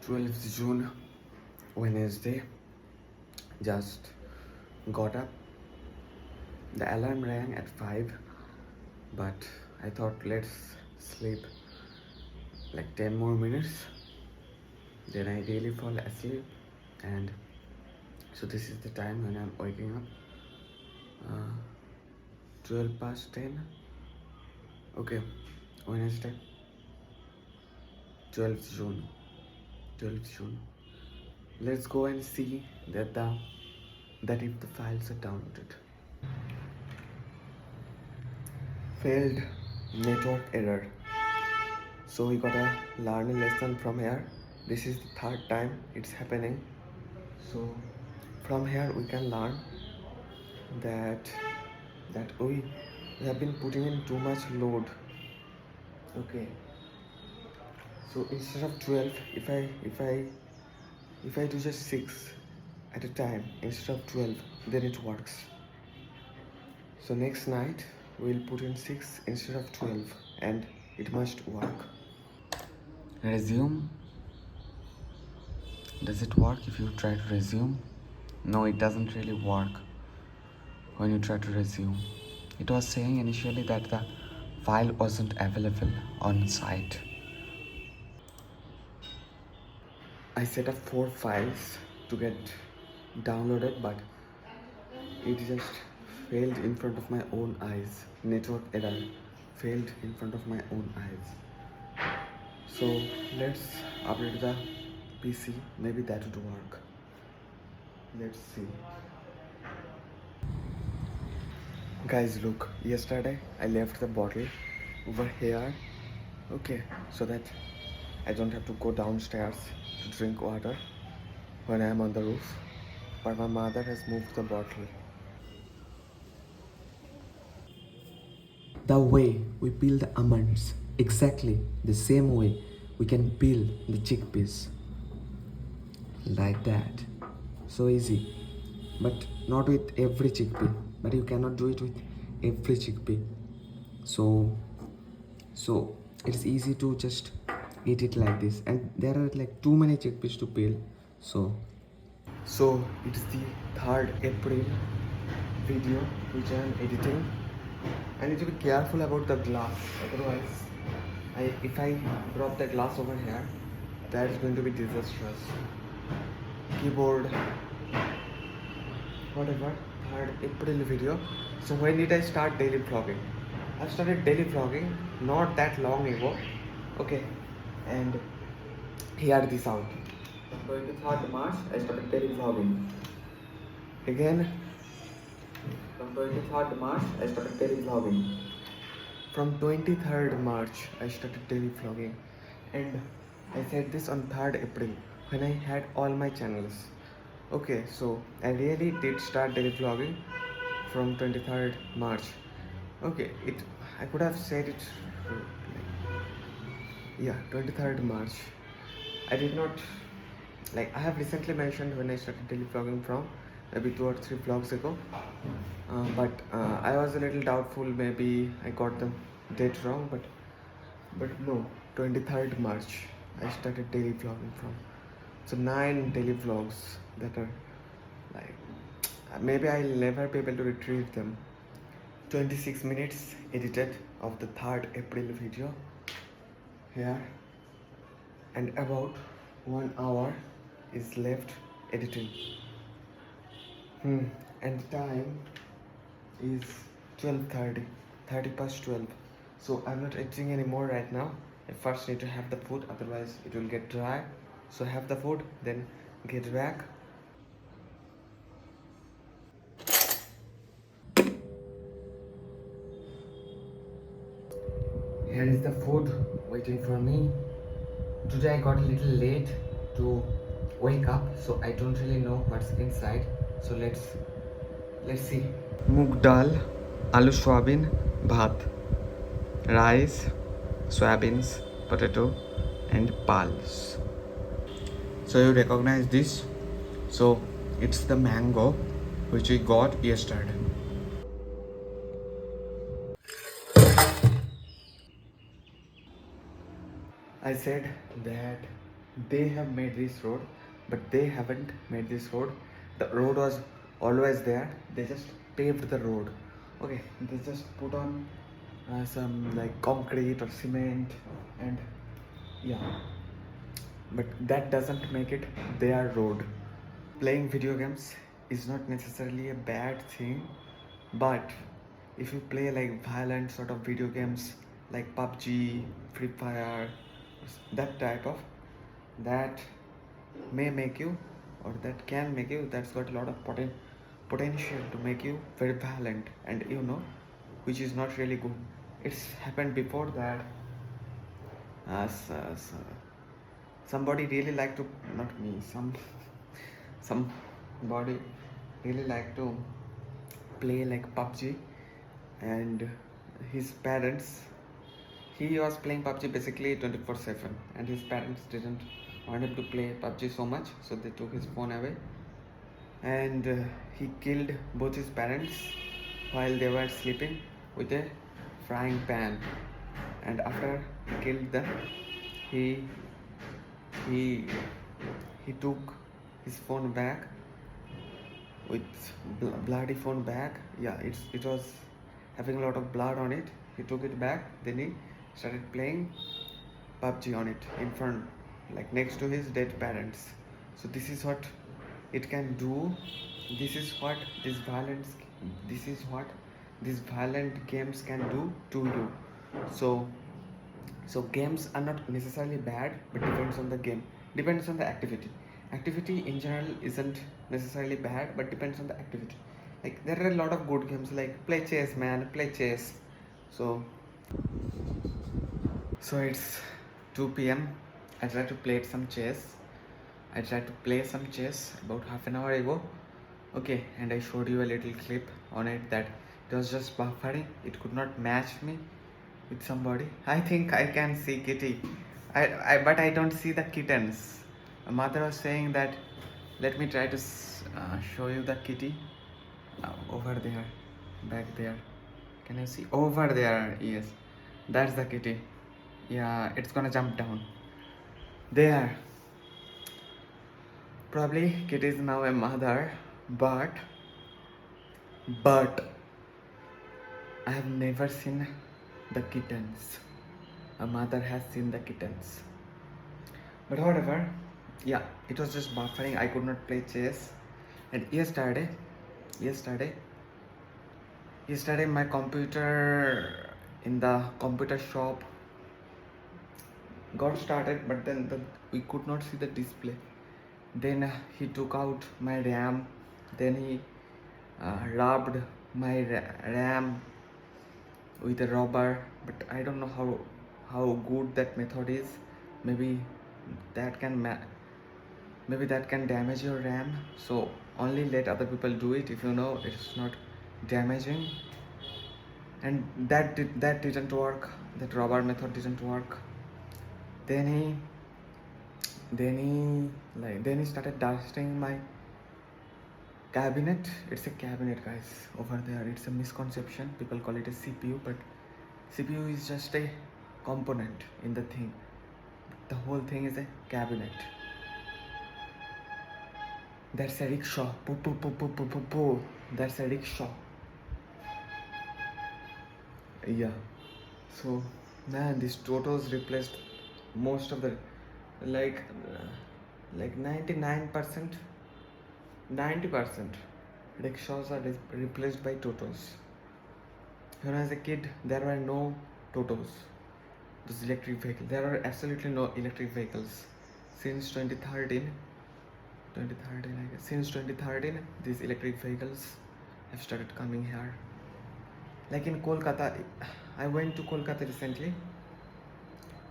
12th June, Wednesday. Just got up. The alarm rang at 5, but I thought let's sleep like 10 more minutes. Then I really fall asleep, and so this is the time when I'm waking up. 12 past 10. Okay, Wednesday, 12th June. 12th June. Let's go and see that if the files are downloaded. Failed network error. So we gotta learn a lesson from here. This is the third time it's happening. So from here we can learn that we have been putting in too much load. Okay. So instead of 12, if I do just 6 at a time instead of 12, then it works. So next night we'll put in 6 instead of 12 and it must work. Resume. Does it work if you try to resume? No, it doesn't really work when you try to resume. It was saying initially that the file wasn't available on site. I set up 4 files to get downloaded, but it just failed in front of my own eyes. Network error failed in front of my own eyes. So let's update the PC. Maybe that would work. Let's see. Guys, look, yesterday I left the bottle over here, okay, so that I don't have to go downstairs to drink water when I am on the roof, but my mother has moved the bottle. The way we peel the almonds, exactly the same way we can peel the chickpeas. Like that. So easy. But not with every chickpea. But you cannot do it with every chickpea. So it's easy to just eat it like this. And there are like too many chickpeas to peel. So it's the 3rd April video which I am editing. I need to be careful about the glass, otherwise if I drop the glass over here, that is going to be disastrous. Keyboard, whatever. 3rd April video. So when did I start daily vlogging? I started daily vlogging not that long ago. Okay, and here this out. On 23rd March I started daily vlogging. Again, from 23rd March I started daily vlogging. From 23rd March I started daily vlogging, and I said this on 3rd April when I had all my channels. Okay, so I really did start daily vlogging from 23rd March. Okay, I could have said it, yeah, 23rd March. I did not, like, I have recently mentioned when I started daily vlogging from maybe 2 or 3 vlogs ago, but I was a little doubtful, maybe I got the date wrong, but no, 23rd March I started daily vlogging from. So 9 daily vlogs that are like, maybe I'll never be able to retrieve them. 26 minutes edited of the 3rd April video here, and about 1 hour is left editing. And the time is 12:30, 30 past 12. So I'm not editing anymore right now. I first need to have the food, otherwise it will get dry. So have the food, then get back. Here is the food waiting for me. Today I got a little late to wake up, so I don't really know what's inside. So let's see. Moong dal, aloo soyabin, bhat, rice, soybeans, potato, and pulse. So you recognize this? So it's the mango which we got yesterday. I said that They have made this road, but they haven't made this road. The road was always there. They just paved the road. Okay, they just put on some like concrete or cement, and yeah, but that doesn't make it their road. Playing video games is not necessarily a bad thing, but if you play like violent sort of video games like PUBG, Free Fire, that type of, that may make you, or that can make you, that's got a lot of potential to make you very violent, and which is not really good. It's happened before that somebody really like to, not me, somebody really like to play like PUBG, and his parents, he was playing PUBG basically 24/7, and his parents didn't want him to play PUBG so much, so they took his phone away, and he killed both his parents while they were sleeping with a frying pan. And after he killed them, he he he took his phone back, with bloody phone back. Yeah, it was having a lot of blood on it. He took it back, then he started playing PUBG on it in front, like next to his dead parents. So this is what it can do. This is what this is what these violent games can do to you. So games are not necessarily bad, but depends on the game, depends on the activity in general isn't necessarily bad, but depends on the activity. Like there are a lot of good games, like play chess, man, play chess. So so it's 2 p.m. I tried to play some chess. I tried to play some chess about half an hour ago. Okay, and I showed you a little clip on it that it was just buffering. It could not match me with somebody. I think I can see kitty. But I don't see the kittens. My mother was saying that let me try to show you the kitty over there, back there. Can you see over there? Yes, that's the kitty. Yeah, it's gonna jump down there. Probably kitty is now a mother, but I have never seen the kittens. A mother has seen the kittens. But whatever, yeah, it was just buffering. I could not play chess. And yesterday, my computer in the computer shop got started, but then we could not see the display. Then he took out my RAM. Then he rubbed my RAM with a rubber, but I don't know how good that method is. Maybe that can maybe that can damage your RAM. So only let other people do it if you know it's not damaging. And that didn't work. That rubber method didn't work. Then he started dusting my cabinet. It's a cabinet, guys, over there. It's a misconception. People call it a CPU, but CPU is just a component in the thing. The whole thing is a cabinet. That's a rickshaw. Poo, poo, poo, poo, poo, poo, poo. That's a rickshaw. Yeah. So, man, these Totos replaced most of the, like 99%, 90% rickshaws are replaced by Totos. When I was a kid, there were no Totos, those electric vehicles. There are absolutely no electric vehicles. Since 2013, I guess, since 2013, these electric vehicles have started coming here. Like in Kolkata, I went to Kolkata recently.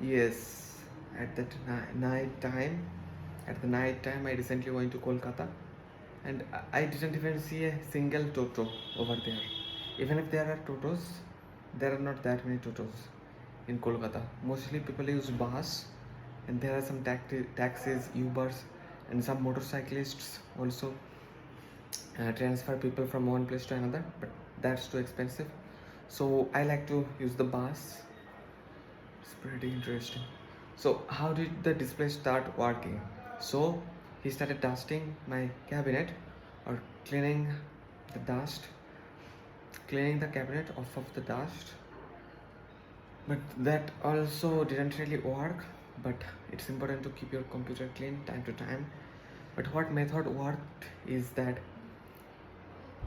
Yes, at that night time, I recently went to Kolkata, and I didn't even see a single Toto over there. Even if there are Totos, there are not that many Totos in Kolkata. Mostly people use bus, and there are some taxis, Ubers, and some motorcyclists also transfer people from one place to another, but that's too expensive. So I like to use the bus. It's pretty interesting. So how did the display start working? So he started dusting my cabinet, or cleaning the dust, cleaning the cabinet off of the dust. But that also didn't really work. But it's important to keep your computer clean time to time. But what method worked is that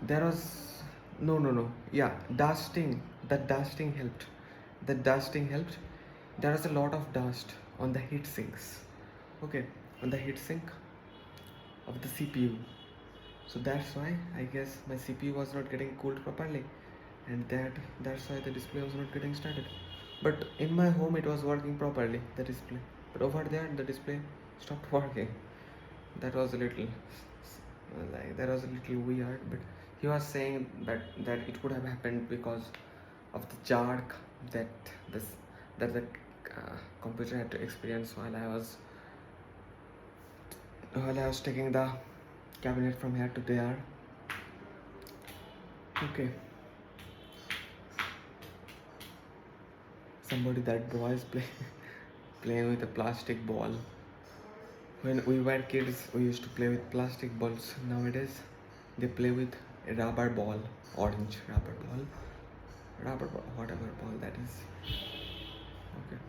there was no, yeah, dusting. That dusting helped. The dusting helped. There was a lot of dust on the heat sinks. Okay, on the heat sink of the CPU. So that's why I guess my CPU was not getting cooled properly, and that's why the display was not getting started. But in my home it was working properly, the display. But over there the display stopped working. That was a little that was a little weird. But he was saying that it could have happened because of the jerk that this that the computer had to experience while I was taking the cabinet from here to there. Okay. Somebody, that boy is playing with a plastic ball. When we were kids, we used to play with plastic balls. Nowadays, they play with a rubber ball, orange rubber ball, whatever ball that is. Okay.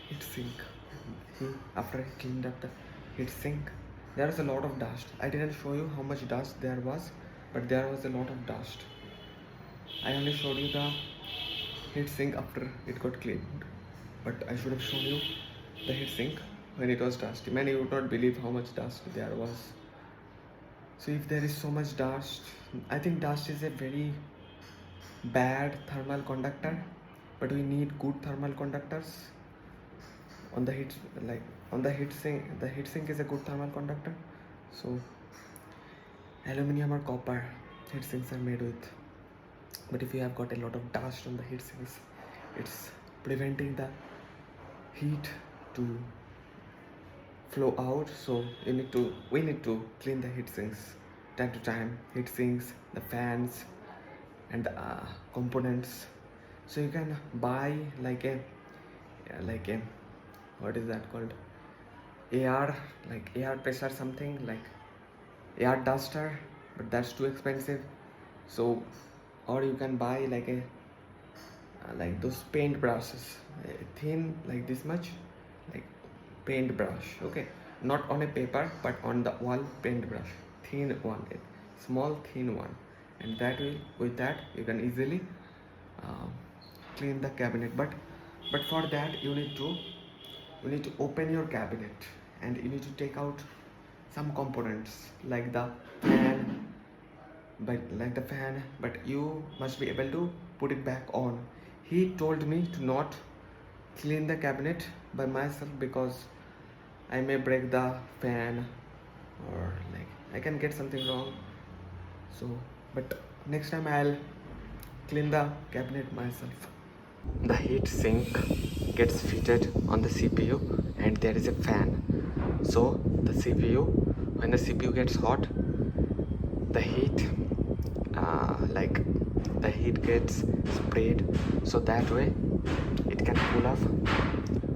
Heat sink. After I cleaned up the heat sink, there was a lot of dust. I didn't show you how much dust there was, but there was a lot of dust. I only showed you the heat sink after it got cleaned, but I should have shown you the heat sink when it was dusty. Man, you would not believe how much dust there was. So if there is so much dust, I think dust is a very bad thermal conductor, but we need good thermal conductors on the heat, like on the heat sink. The heat sink is a good thermal conductor. So aluminum or copper heat sinks are made with. But if you have got a lot of dust on the heat sinks, it's preventing the heat to flow out. So we need to clean the heat sinks time to time. Heat sinks, the fans, and the components. So you can buy like a what is that called, air pressure, something like air duster, but that's too expensive. So, or you can buy like like those paint brushes, thin, like this much, like paint brush. Okay, not on a paper but on the wall paint brush, thin one, small thin one, and with that you can easily uh, clean the cabinet. But for that you need to open your cabinet, and you need to take out some components like the fan, but you must be able to put it back on. He told me to not clean the cabinet by myself because I may break the fan, or like I can get something wrong. So, but next time I'll clean the cabinet myself. The heat sink gets fitted on the CPU, and there is a fan. So the CPU, when the CPU gets hot, the heat like the heat gets sprayed, so that way it can cool off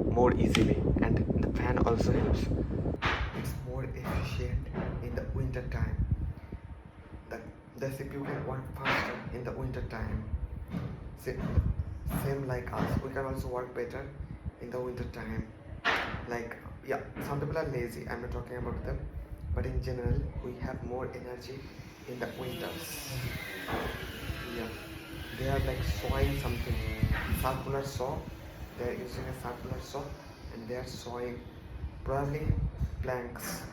more easily. And the fan also helps. It's more efficient in the winter time. The CPU can work faster in the winter time. Same like us, we can also work better in the winter time. Like, yeah, some people are lazy, I'm not talking about them, but in general we have more energy in the winters. Yeah, they are like sawing something, circular saw. They are using a circular saw, and they are sawing probably planks.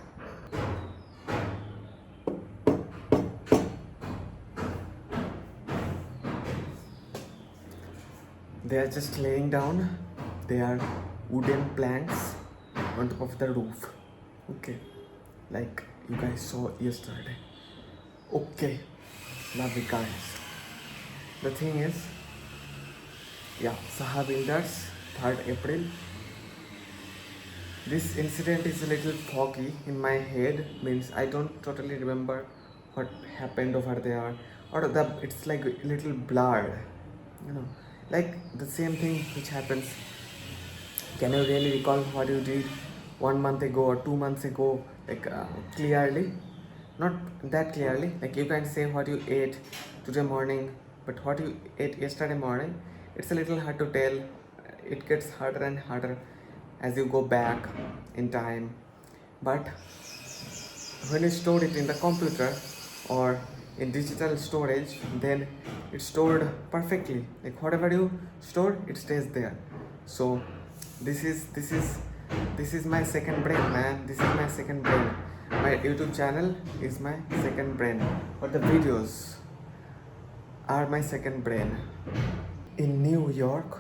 They are just laying down their wooden planks on top of the roof. Okay, like you guys saw yesterday. Okay, lovely guys. The thing is, yeah, Saha Builders, 3rd April. This incident is a little foggy in my head, means I don't totally remember what happened over there, or it's like a little blurred, like the same thing which happens Can you really recall what you did 1 month ago or 2 months ago, like clearly? Not that clearly. Like you can say what you ate today morning, but what you ate yesterday morning, it's a little hard to tell. It gets harder and harder as you go back in time. But when you store it in the computer or in digital storage, then it's stored perfectly. Like whatever you store, it stays there. So this is my second brain, man. This is my second brain. My YouTube channel is my second brain, but the videos are my second brain. In New York,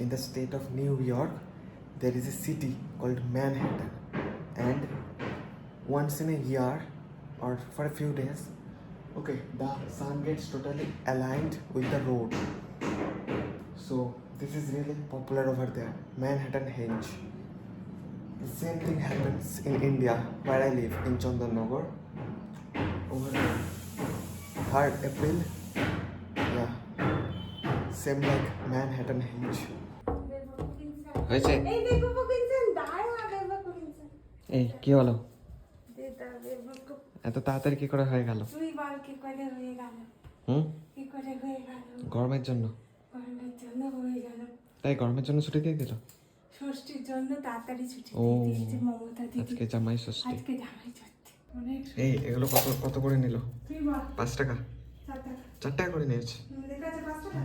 in the state of New York, there is a city called Manhattan, and once in a year or for a few days, okay, the sun gets totally aligned with the road. So this is really popular over there, Manhattan Henge. The same thing happens in India, where I live, in Chandanagar. Over there, 3rd April, yeah, same like Manhattan Henge. হয়েছে এই কি হলো এত তাড়াতাড়ি কি করে হয়ে গেল গরমের জন্য তাই গরমের জন্য ছুটি দিয়ে দিল ষষ্ঠীর জন্য তাড়াতাড়ি ছুটি দিয়ে দিয়েছে মমতা দিদি আজকে জামাই ষষ্ঠী আজকে জামাই ষষ্ঠী অনেক এই এগুলো কত কত করে নিল তুই বল 5 টাকা 4 টাকা করে নিয়েছে লেখা আছে 5 টাকা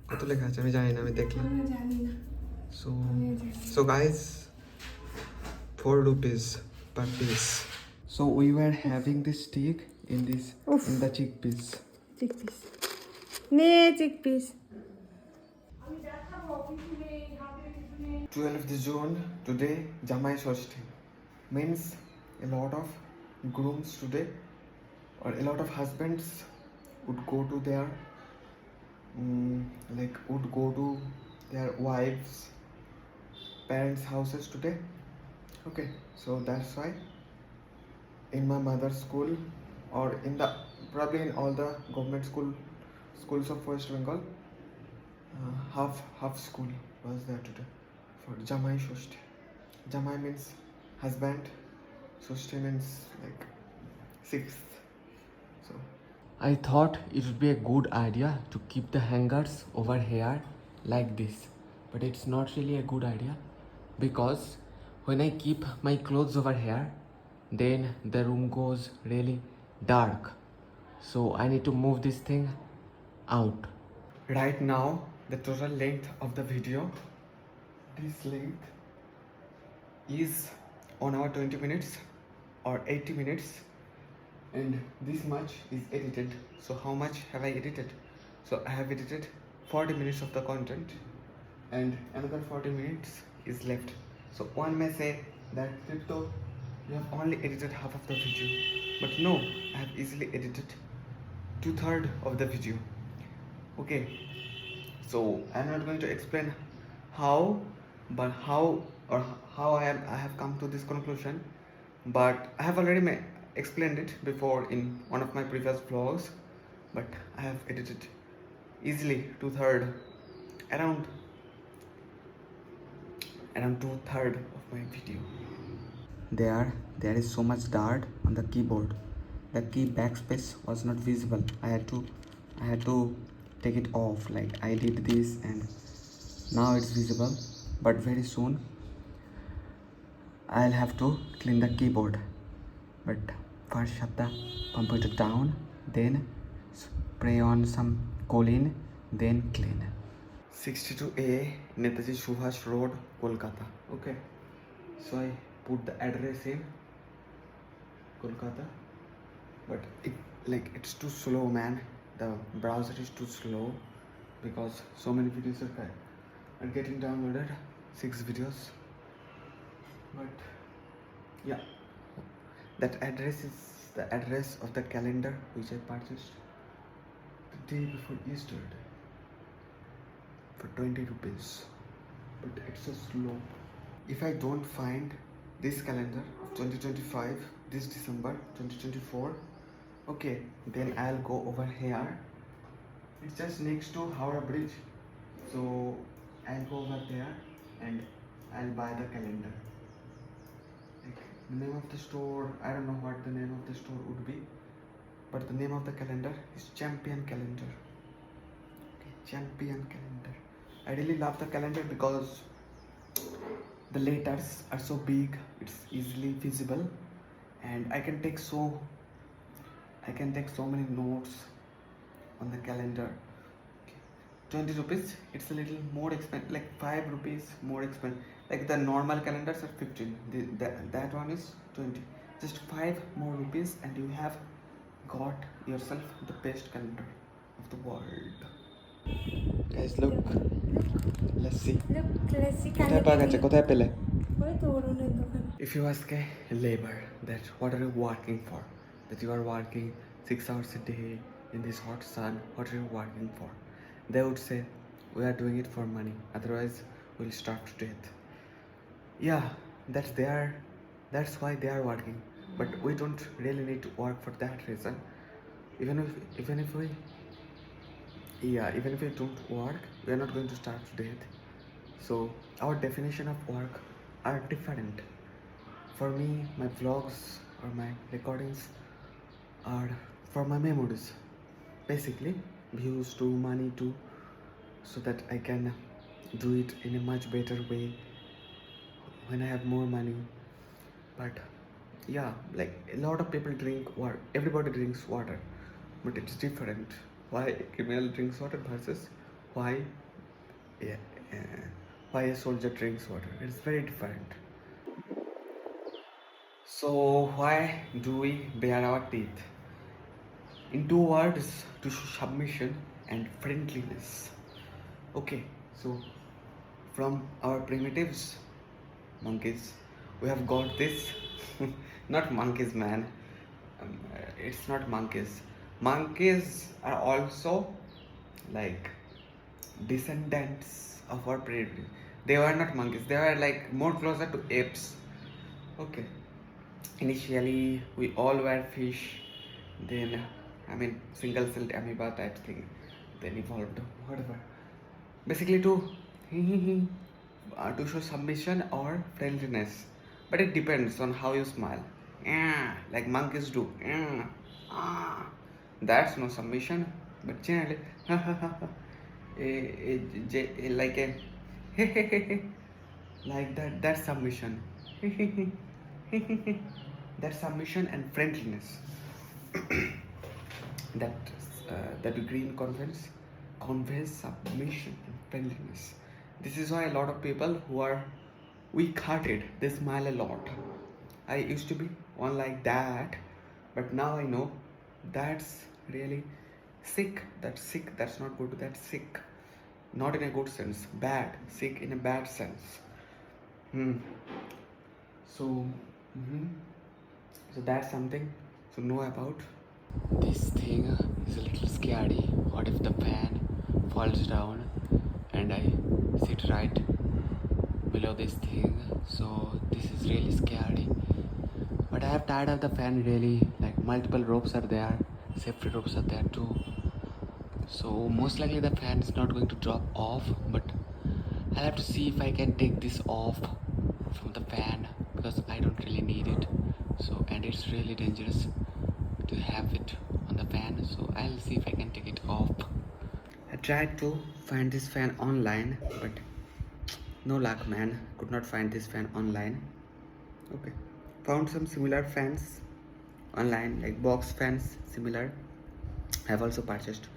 কত লেখা আছে আমি জানি না আমি দেখলাম আমি জানি না so guys 4 rupees per piece. So we were having this steak in the chickpeas. Chickpeas নে chickpeas 12th June today Jamai Shashti means a lot of grooms today or a lot of husbands would go to their wives parents houses today. Okay, so that's why in my mother's school or in the probably in all the government schools of West Bengal, half school was there today for Jamai Shashti. Jamai means husband, Shashti means like 6th. So I thought it would be a good idea to keep the hangers over here like this, but it's not really a good idea because when I keep my clothes over here, then the room goes really dark. So I need to move this thing out. Right now, the total length of the video, this length is 1 hour 20 minutes or 80 minutes, and this much is edited. So how much have I edited? So I have edited 40 minutes of the content and another 40 minutes is left. So one may say that Crypto, you have only edited half of the video, but no, I have easily edited 2/3 of the video. Okay, so I'm not going to explain how I have come to this conclusion, but I have already explained it before in one of my previous vlogs, but I have edited easily 2/3, around 2/3 of my video. There is so much dirt on the keyboard. The key backspace was not visible. I had to take it off. Like I did this and now it's visible, but very soon I'll have to clean the keyboard. But first shut the computer down, then spray on some Colin, then clean. 62A Netaji Subhash Road, Kolkata. Okay, so I put the address in Kolkata, but it's too slow, man. The browser is too slow because so many videos are getting downloaded, 6 videos. But yeah, that address is the address of the calendar which I purchased the day before Easter for 20 rupees, but it's so slow. If I don't find this calendar of 2025, this December 2024, okay, then I'll go over here. It's just next to Howrah Bridge, so I'll go over there and I'll buy the calendar. Like, the name of the store, I don't know what the name of the store would be, but the name of the calendar is Champion Calendar. Okay, Champion Calendar. I really love the calendar because the letters are so big, it's easily visible, and I can take so many notes on the calendar. 20 rupees, it's a little more expensive, like 5 rupees more expensive. Like the normal calendars are 15, that one is 20. Just 5 more rupees and you have got yourself the best calendar of the world. Guys, look, let's see. Look, let's see কোথায় পাওয়া গেছে, কোথায় পেলে? ওই তো অরুণের দোকানে। If you ask a labor that what are you working for, that you are working 6 hours a day in this hot sun, what are you working for? They would say, we are doing it for money, otherwise we'll starve to death. Yeah, that's why they are working. But we don't really need to work for that reason. Even if we don't work, we are not going to starve to death. So our definition of work are different. For me, my vlogs or my recordings are for my memories. Basically, views too, money too, so that I can do it in a much better way when I have more money. But yeah, like a lot of people drink water. Everybody drinks water, but it's different. Why a criminal drinks water versus why yeah, why a soldier drinks water? It's very different. So why do we bare our teeth? In 2 words, to show submission and friendliness. Okay, so from our primitives, monkeys, we have got this. Not monkeys, man. It's not monkeys. Monkeys are also like descendants of our primitives. They were not monkeys. They were like more closer to apes. Okay. Initially, we all were fish. Then, single-celled amoeba type thing. Then evolved, whatever. Basically, to show submission or friendliness. But it depends on how you smile. Yeah, like monkeys do. Yeah. Ah. That's no submission. But generally, like a like that. That's submission. That's submission and friendliness. That green conveys submission and friendliness. This is why a lot of people who are weak-hearted, they smile a lot. I used to be one like that, but now I know that's really sick. That's sick. That's not good. That's sick. Not in a good sense. Bad. Sick in a bad sense. So that's something to know about. This thing is a little scary. What if the fan falls down and I sit right below this thing? So this is really scary. But I have tied up the fan really, like multiple ropes are there, safety ropes are there too. So most likely the fan is not going to drop off, but I'll have to see if I can take this off from the fan because I don't really need it. So, and it's really dangerous to have it on the fan, so I'll see if I can take it off. I tried to find this fan online, but no luck, man. Could not find this fan online. Okay, found some similar fans online, like box fans similar. I have also purchased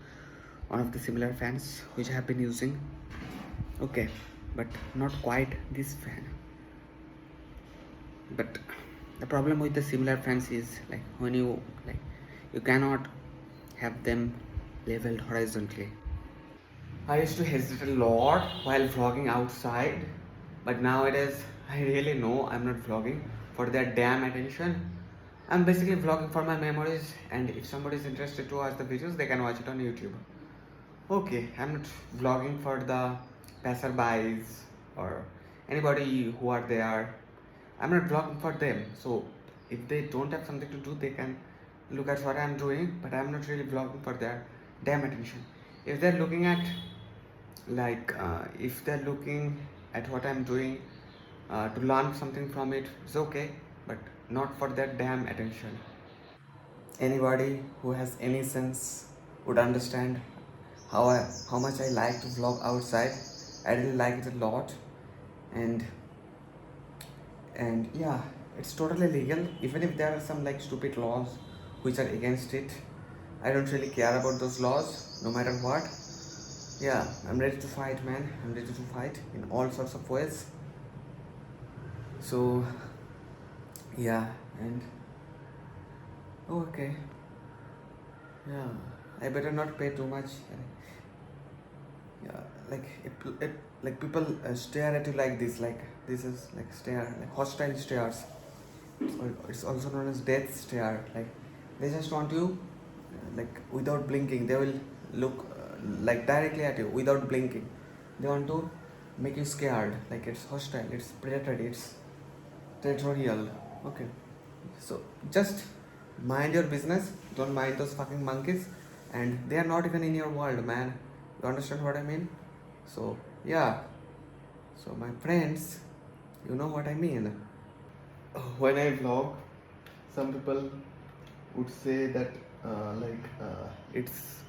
one of the similar fans which I have been using. Okay, but not quite this fan. But the problem with the similar fans is like when you cannot have them leveled horizontally. I used to hesitate a lot while vlogging outside, but nowadays I really know I'm not vlogging for their damn attention. I'm basically vlogging for my memories, and if somebody is interested to watch the videos, they can watch it on YouTube. Okay, I'm not vlogging for the passerbys or anybody who are there. I'm not vlogging for them. So if they don't have something to do, they can look at what I'm doing, but I'm not really vlogging for their damn attention. If they're looking at if they're looking at what I'm doing to learn something from it, it's okay, but not for that damn attention. Anybody who has any sense would understand how much I like to vlog outside. I really like it a lot, and yeah, it's totally legal. Even if there are some like stupid laws which are against it, I don't really care about those laws, no matter what. Yeah, I'm ready to fight, man. I'm ready to fight in all sorts of ways. So, yeah, and okay, yeah, I better not pay too much. Yeah, like like people stare at you like this, like this is like stare, like hostile stares. It's also known as death stare. Like they just want you, like without blinking, they will look like directly at you without blinking. They want to make you scared. Like it's hostile, it's predatory, it's territorial. Okay, so just mind your business. Don't mind those fucking monkeys, and they are not even in your world, man. You understand what I mean? So yeah. So my friends, you know what I mean. When I vlog, some people would say that it's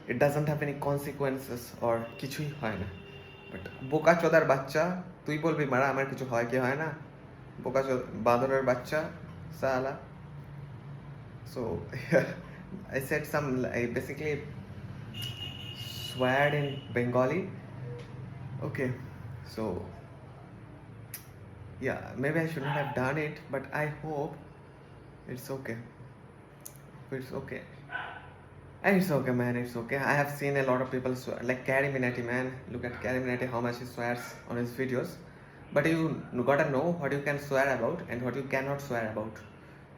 it doesn't have any consequences or কিছুই হয় না, but বোকা চোদার বাচ্চা তুই বলবি মারা আমার কিছু হয় কি হয় না, বোকা বাঁদরের বাচ্চা সালা. So I said some, I basically swear in Bengali. Okay, so yeah, maybe I shouldn't have done it, but I hope it's okay. It's okay. And it's okay, man. It's okay. I have seen a lot of people swear, like Carrie Minati, man. Look at Carrie Minati, how much he swears on his videos. But you gotta know what you can swear about and what you cannot swear about.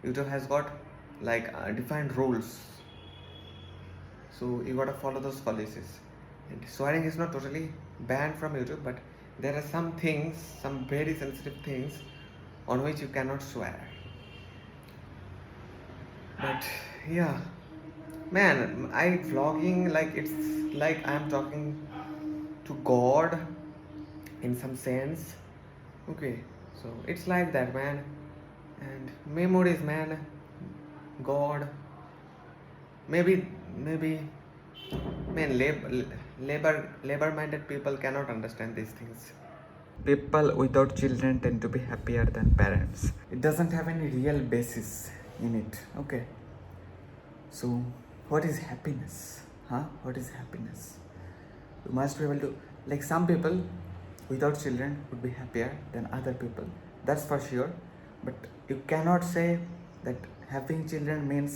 YouTube has got like defined rules, so you gotta follow those policies. And swearing is not totally banned from YouTube, but there are some things, some very sensitive things, on which you cannot swear. But yeah, man, I vlogging like it's like I'm talking to God in some sense. Okay, so it's like that, man. And memories, man. God. Maybe, man. Labor-minded people cannot understand these things. People without children tend to be happier than parents. It doesn't have any real basis in it. Okay. So, what is happiness? Huh? What is happiness? You must be able to, like, some people without children would be happier than other people. That's for sure. But you cannot say that having children means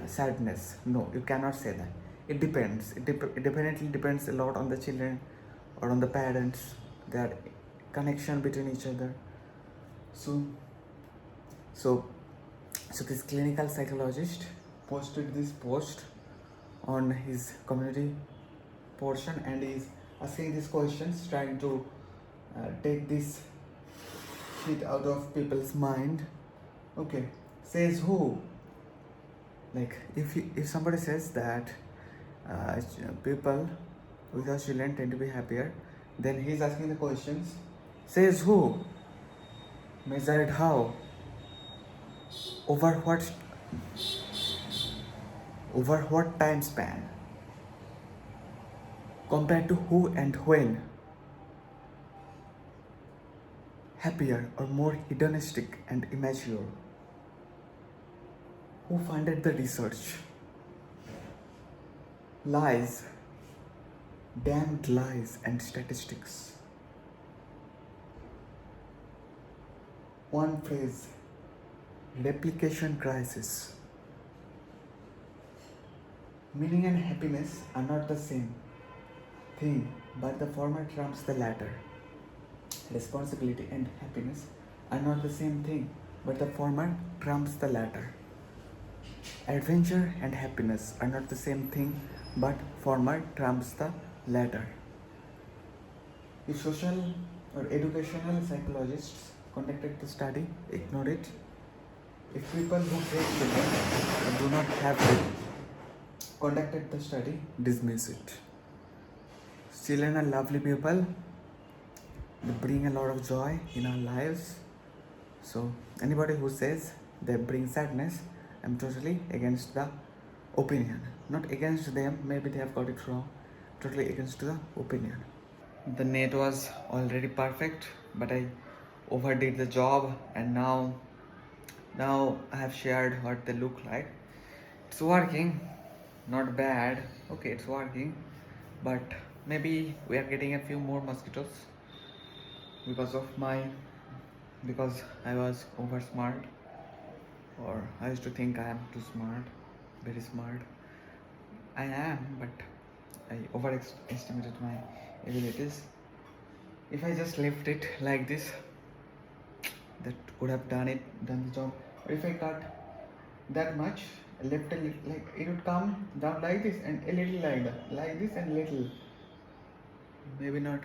sadness. No, you cannot say that. It depends. It definitely depends a lot on the children or on the parents, their connection between each other. So, so so this clinical psychologist posted this post on his community portion, and is asking these questions, trying to take this shit out of people's mind. Okay, says who? Like if somebody says that people without children tend to be happier, then he's asking the questions. Says who? Measured how? Over what? Over what time span? Compared to who and when? Happier or more hedonistic and immature? Who funded the research? Lies, damned lies and statistics. One phrase, replication crisis. Meaning and happiness are not the same thing, but the former trumps the latter. Responsibility and happiness are not the same thing, but the former trumps the latter. Adventure and happiness are not the same thing, but former trumps the latter. If social or educational psychologists conducted the study, ignore it. If people who break children or do not have them conducted the study, dismiss it. Children are lovely people. they bring a lot of joy in our lives. So anybody who says they bring sadness, I'm totally against the opinion. Not against them, maybe they have got it wrong. Totally against the opinion. The net was already perfect, but I overdid the job, and now I have shared what they look like. It's working, not bad. Okay, it's working, but maybe we are getting a few more mosquitoes because of my because I was over smart, or I used to think I am too smart, very smart. I am, but I overestimated my abilities. If I just left it like this, that would have done the job. But if I cut that much, left a little, like it would come down like this and a little like this and little, maybe not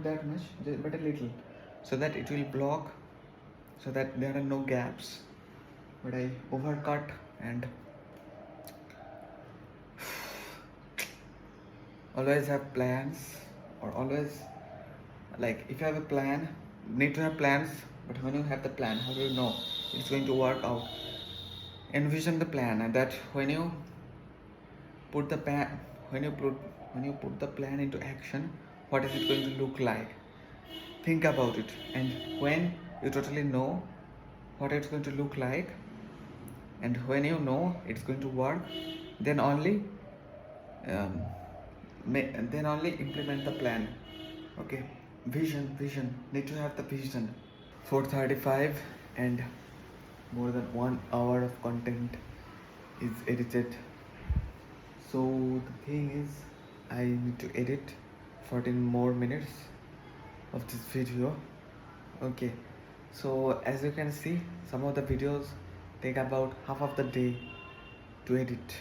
that much, but a little, so that it will block, so that there are no gaps. But I overcut, and always have plans, or always, like, if you have a plan, need to have plans. But when you have the plan, how do you know it's going to work out? Envision the plan, and that when you put the plan when you put the plan into action, what is it going to look like? Think about it, and when you totally know what it's going to look like, and when you know it's going to work, then only um, then only implement the plan. Okay, vision, need to have the vision. 4:35, and more than 1 hour of content is edited. So the thing is, I need to edit 14 more minutes of this video. Okay, so as you can see, some of the videos take about half of the day to edit,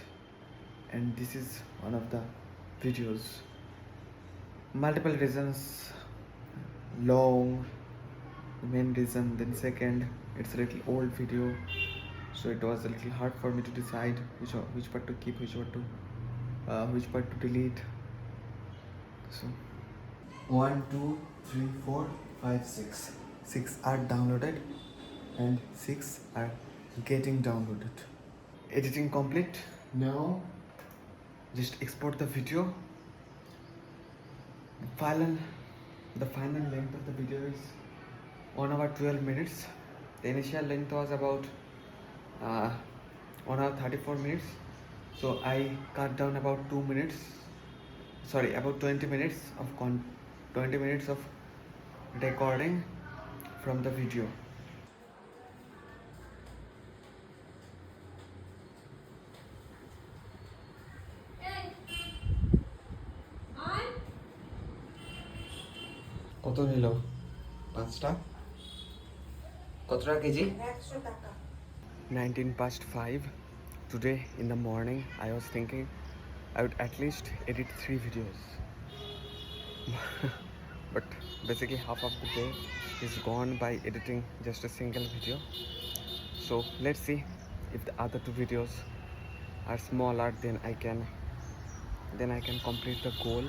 and this is one of the videos. Multiple reasons: long, the main reason, then second, it's a little old video, so it was a little hard for me to decide which part to keep, which part to delete. So 1 2 3 4 5 6 6 are downloaded, and 6 are getting downloaded. Editing complete. Now just export the video. The final length of the video is 1 hour 12 minutes. The initial length was about 1 hour 34 minutes. So I cut down about 2 minutes. Sorry, about 20 minutes of 20 minutes of recording from the video. কত নিল? 5টা? কতটা KG? 100 টাকা 19 past 5. Today in the morning I was thinking I would at least edit 3 videos. But basically half of the day is gone by editing just a single video. So let's see if the other 2 videos are smaller, then I can complete the goal.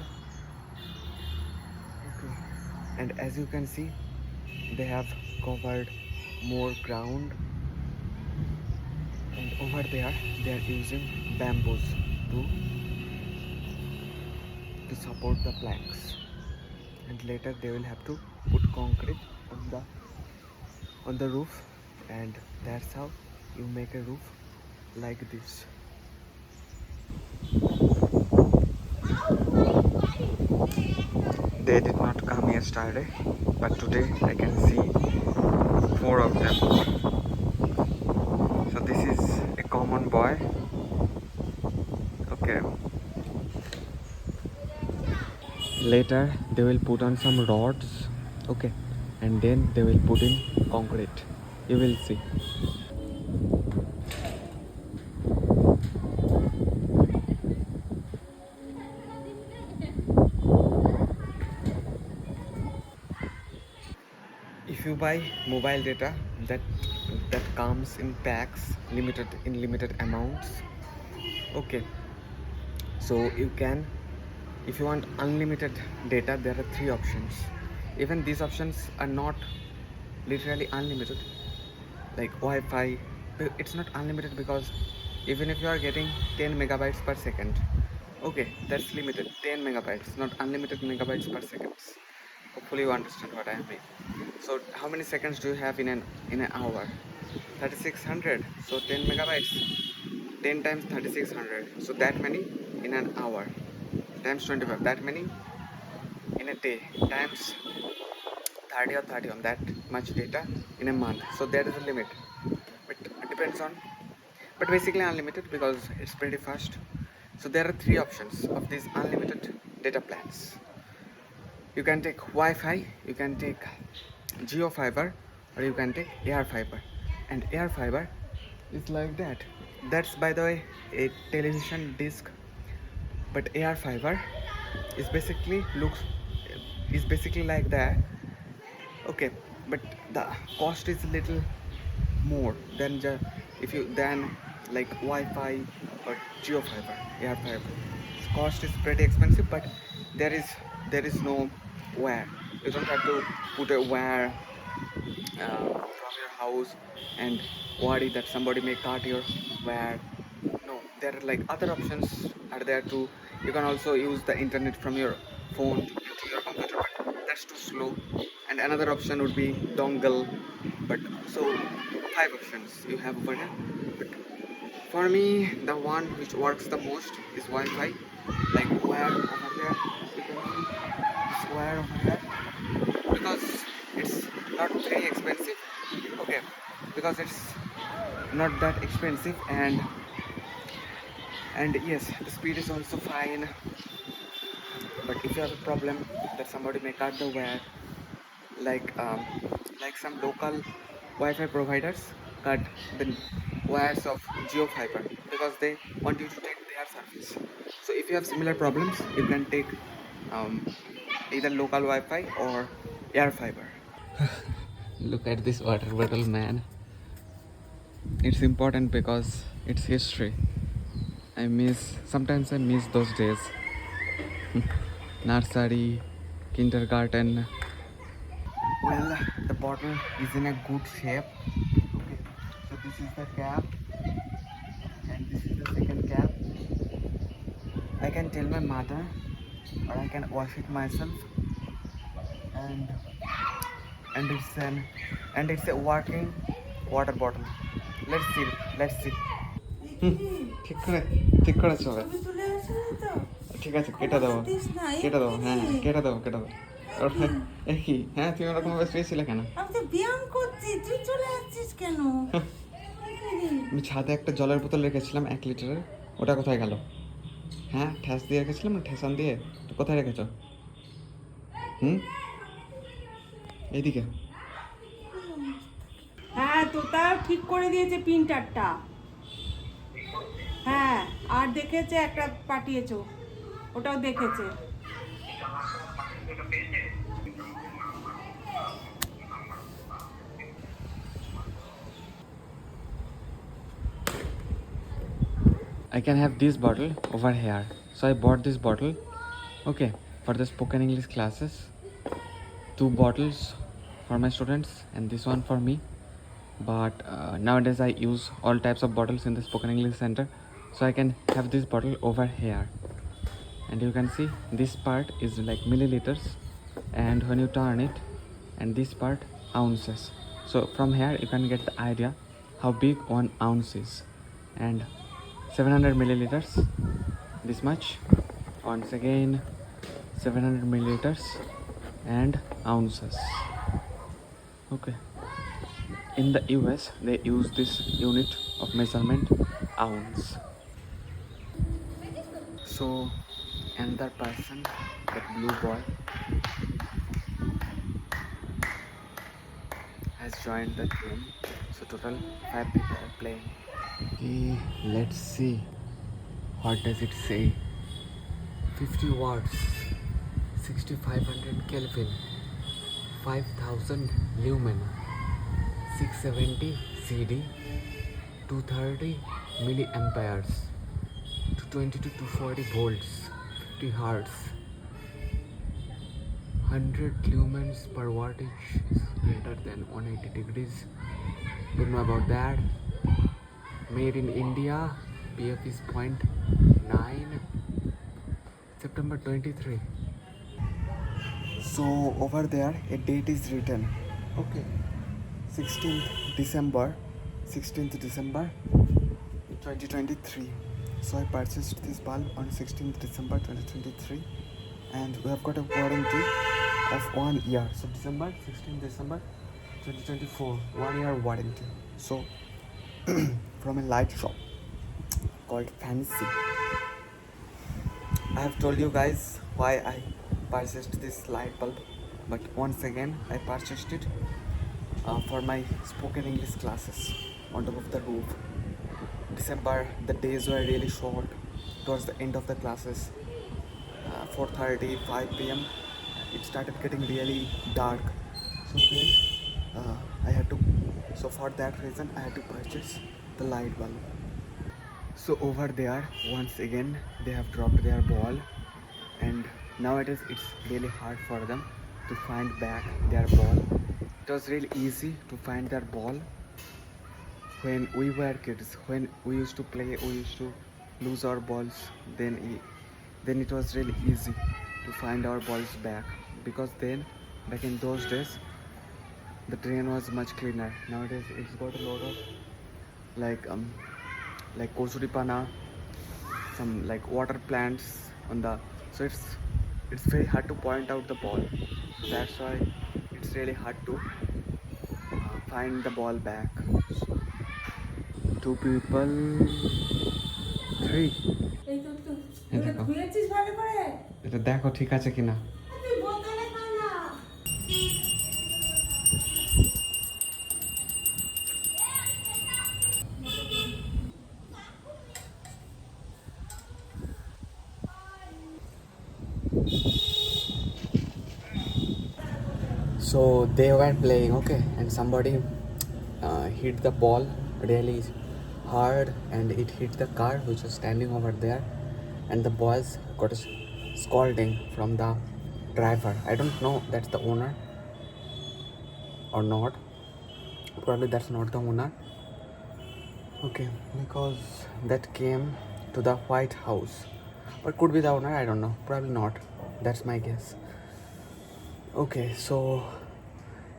Okay. And as you can see, they have covered more ground, and over there they are using bamboos to support the planks, and later they will have to put concrete on the roof, and that's how you make a roof like this. They did not come yesterday, but today I can see 4 of them. So this is a common boy. Okay. Later they will put on some rods, okay, and then they will put in concrete. You will see. If you buy mobile data that comes in packs, limited amounts, okay, so you can, if you want unlimited data, there are 3 options. even these options are not literally unlimited. Like Wi-Fi, it's not unlimited because even if you are getting 10 megabytes per second, okay, that's limited. 10 megabytes, not unlimited megabytes per second. Hopefully you understand what I mean. So how many seconds do you have in an hour? 3600. So 10 megabytes, 10 times 3600, so that many in an hour, times 25, that many in a day, times 30 or 30 on that much data in a month. So there is a limit, but it depends on, but basically unlimited because it's pretty fast. So there are three options of these unlimited data plans. You can take Wi-Fi, you can take Geo fiber, or you can take air fiber. And air fiber is like that. That's, by the way, a television disc. But air fiber looks is basically like that. Okay, but the cost is a little more than if you than like Wi-Fi or Geo fiber, air fiber. Cost is pretty expensive, but there is no wire. You don't have to put a wire from your house and worry that somebody may cut your wire. No, there are like other options are there too. You can also use the internet from your phone into your computer, but that's too slow. And another option would be dongle. But so 5 options you have over here. But for me, the one which works the most is Wi-Fi. Like wire over here, you can see this wire over here, because it's not very expensive. Okay, because it's not that expensive, and yes, the speed is also fine. But if you have a problem that somebody may cut the wire, like some local Wi-Fi providers cut the wires of Geo fiber because they want you to take their service. So if you have similar problems, you can take um, either local Wi-Fi or air fiber. Look at this water bottle, man. It's important because it's history. Sometimes I miss those days. Nursery, kindergarten. Well, the bottle is in a good shape. Okay, so this is the cap, and this is the second cap. I can tell my mother, or I can wash it myself, and and it's a working water bottle. Let's see. ঠিক করে চলে। ছবি তুলে আসলে তো ঠিক আছে, কেটে দেবো, দিস না, কেটে দেবো, হ্যাঁ এক্ষুনি। কেটে দেবো, কেটে দেবো। ওরপর কি, হ্যাঁ তুমি ওরকম ভাবে শুয়েছিলে কেন? আমি তো ব্যায়াম করছি, তুই চলে আসছিস কেন? আমি ছাদে একটা জলের বোতল রেখেছিলাম 1 লিটারের, ওটা কোথায় গেল? হ্যাঁ, ঠ্যাস দিয়ে রেখেছিলাম না, ঠেসান দিয়ে, তো কোথায় রেখেছো? এইদিকে। হ্যাঁ, তো তাও ঠিক করে দিয়েছে প্রিন্টারটা। হ্যাঁ, আর দেখেছে একটা পাঠিয়েছো, ওটাও দেখেছে। I can have this bottle over here. So I bought this bottle, okay, for the spoken English classes. 2 bottles for my students and this one for me. But nowadays I use all types of bottles in the spoken English center, so I can have this bottle over here. And you can see this part is like milliliters, and when you turn it, and this part ounces. So from here you can get the idea how big 1 ounce is. And 700 milliliters, this much. Once again 700 milliliters and ounces. Okay, in the US they use this unit of measurement, ounce. So another person, that blue boy, has joined the game. So total 5 people are playing. Okay, let's see what does it say. 50 watts, 6500 Kelvin, 5000 lumen, 670 CD, 230 milliamperes, 220 to 240 volts, 50 hertz, 100 lumens per wattage is greater than 180 degrees. Don't know about that. Made in India. PF is 0.9. September 23. So over there a date is written. Okay. 16th December. 16th December 2023. So I purchased this bulb on 16th December 2023, and we have got a warranty of 1 year. So 16th December 2024, 1 year warranty. So from a light shop called Fancy. I have told you guys why I purchased this light bulb, but once again I purchased it for my spoken English classes on top of the roof. December, the days were really short towards the end of the classes. 4:30, 5 p.m. It started getting really dark. So then I had to. So for that reason, I had to purchase the light bulb. So over there, once again, they have dropped their ball, and nowadays it's really hard for them to find back their ball. It was really easy to find their ball when we were kids. When we used to play, we used to lose our balls. Then it was really easy to find our balls back, because then back in those days the drain was much cleaner. Nowadays it's got a lot of like kosuripana, some like water plants on the, so it's very hard to point out the ball. That's why it's really hard to find the ball back. So, two people, three. এই তো তো এই এটা দেখো। ধুয়েছিস ভালো করে এটা দেখো ঠিক আছে কিনা। তুই বোতলে খা না So they were playing, okay, and somebody hit the ball really hard, and it hit the car which was standing over there, and the boys got a scolding from the driver. I don't know that's the owner or not. Probably that's not the owner. Okay, because that came to the White House, but could be the owner, I don't know, probably not. That's my guess. Okay, so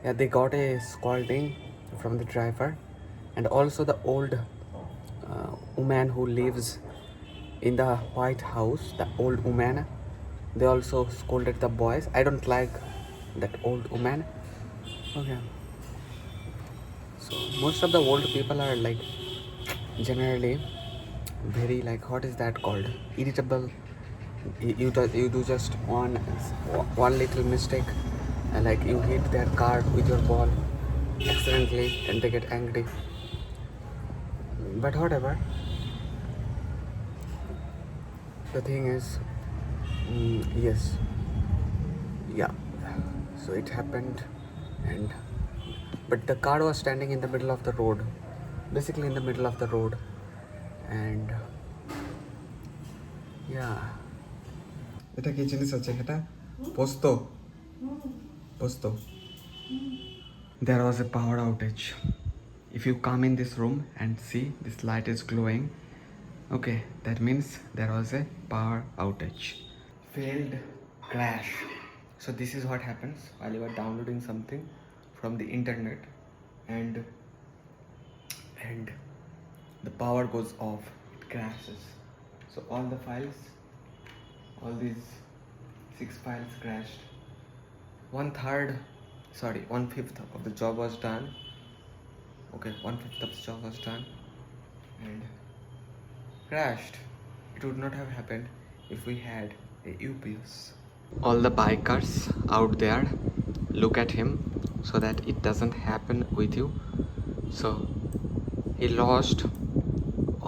yeah, they got a scolding from the driver, and also the old woman who lives in the White House, the old woman, they also scolded the boys. I don't like that old woman. Okay, so most of the old people are like generally very like, what is that called, irritable. You do just one little mistake, and like you hit their car with your ball accidentally, and they get angry. But whatever. The thing is, yes, yeah. So it happened, and but the car was standing in the middle of the road, basically in the middle of the road, and yeah. এটা কি জিনিস আছে এটা? পোস্ত পোস্ত There was a power outage. If you come in this room and see this light is glowing, okay, that means there was a power outage. Failed crash. So this is what happens while you are downloading something from the internet, and the power goes off, it crashes. So all the files, all these 6 files crashed. 1/5 of the job was done. Okay, 1/5 of the job was done and crashed. It would not have happened if we had a UPS. All the bikers out there, look at him so that it doesn't happen with you. So he lost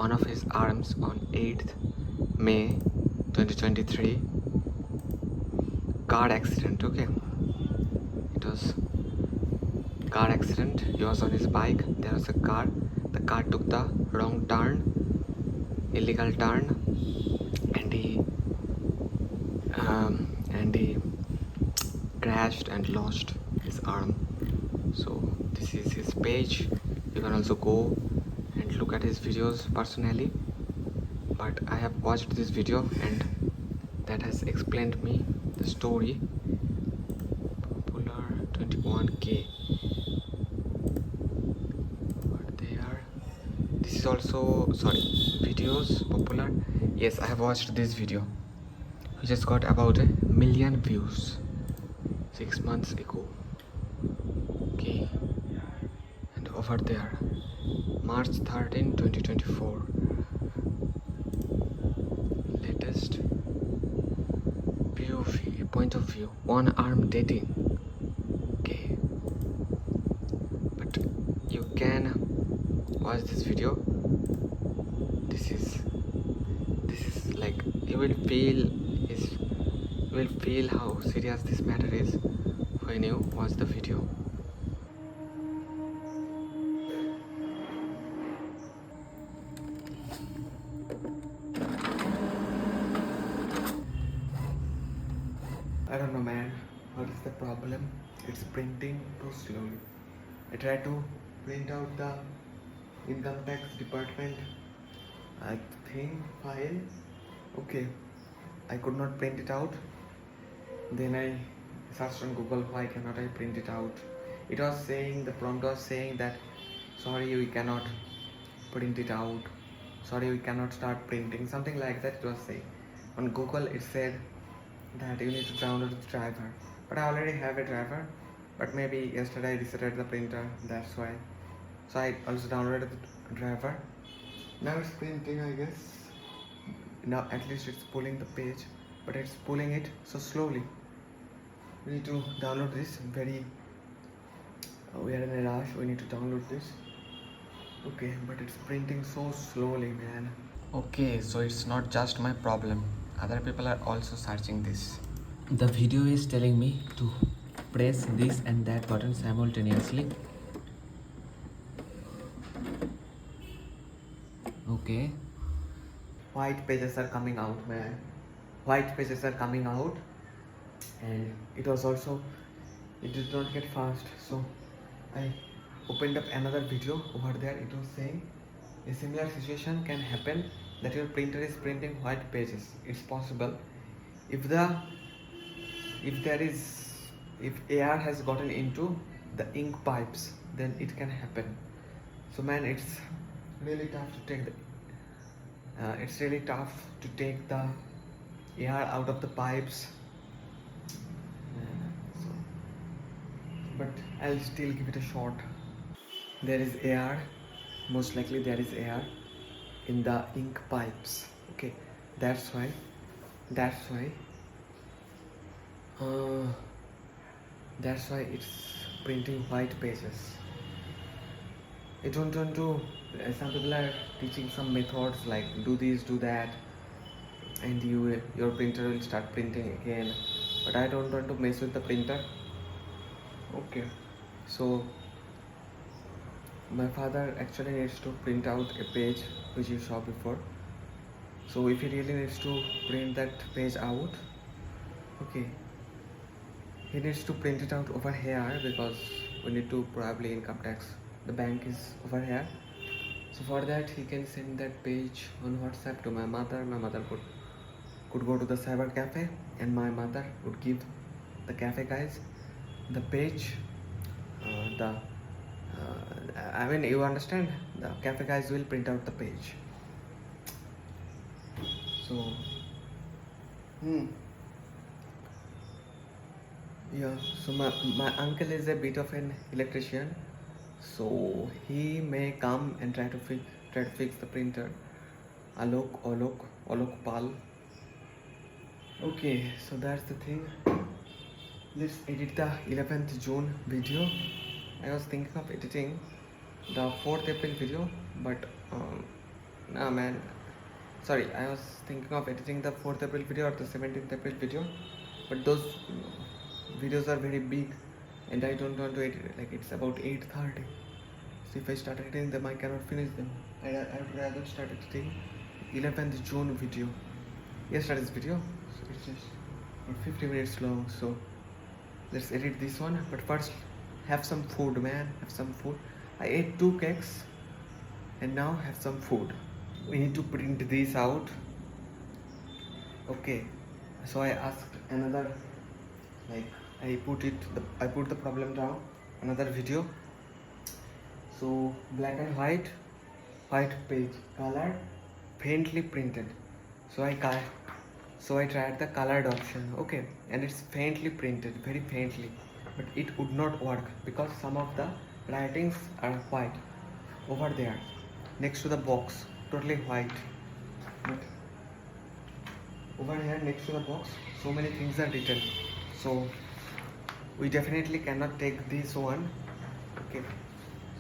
one of his arms on 8th May 2023. Car accident, okay, it was car accident. He was on his bike, there was a car, the car took the wrong turn, illegal turn, and he crashed and lost his arm. So this is his page. You can also go and look at his videos personally, but I have watched this video and that has explained me the story. Popular 21k, but they are, this is also, sorry, videos popular. Yes, I have watched this video. We just got about 1 million views 6 months ago. Okay, and over there, March 13, 2024. Latest point of view. One arm dating. Okay, but you can watch this video. This is like, you will feel how serious this matter is when you watch the video. I don't know, man. What is the problem? It's printing too slowly. I tried to print out the income tax department, I think, file. Okay, I could not print it out. Then I searched on Google, why cannot I print it out? It was saying, the prompt was saying that, sorry, we cannot print it out. Sorry, we cannot start printing. Something like that it was saying. On Google it said that you need to download the driver. But I already have a driver. But maybe yesterday I resetted the printer, that's why. So I also downloaded the driver. Now it's printing, I guess. Now at least it's pulling the page, but it's pulling it so slowly. We need to download this very, we are in a rush, we need to download this. Okay, but it's printing so slowly, man. Okay, so it's not just my problem. Other people are also searching this. The video is telling me to press this and that button simultaneously. Okay. White pages are coming out, man. White pages are coming out. And it was also, it did not get fast. So I opened up another video over there. It was saying a similar situation can happen, that your printer is printing white pages. It's possible if if air has gotten into the ink pipes, then it can happen. So man, it's really tough to take the air out of the pipes. So, but I'll still give it a shot. There is air, most likely there is air in the ink pipes. Okay, that's why it's printing white pages. I don't want to, some people are teaching some methods like do this, do that, and your printer will start printing again. But I don't want to mess with the printer. Okay, so my father actually needs to print out a page which you saw before. So if he really needs to print that page out, okay, he needs to print it out over here because we need to probably income tax. The bank is over here. So for that he can send that page on WhatsApp to my mother. My mother could go to the cyber cafe and my mother would give the cafe guys the page. I mean, you understand, the cafe guys will print out the page. So yeah, so my uncle is a bit of an electrician, so he may come and try to fix the printer. Alok Pal. Okay, so that's the thing. Let's edit the 11th June video. I was thinking of editing the 4th April video, but nah man, sorry, I was thinking of editing the 4th April video or the 17th April video, but those videos are very big and I don't want to edit it. Like, it's about 8:30, so if I start editing them I cannot finish them. I would rather start editing 11th June video, yesterday's video. So it's just about 50 minutes long, so let's edit this one. But first, have some food, man. Have some food. I ate 2 cakes, and now have some food. We need to print this out. Okay. So I asked another, like I put the problem down. Another video. So black and white page, color, faintly printed. So I tried the colored option, okay, and it's faintly printed, very faintly, but it would not work because some of the writings are white over there next to the box, totally white. But over here next to the box, so many things are written. So we definitely cannot take this one, okay.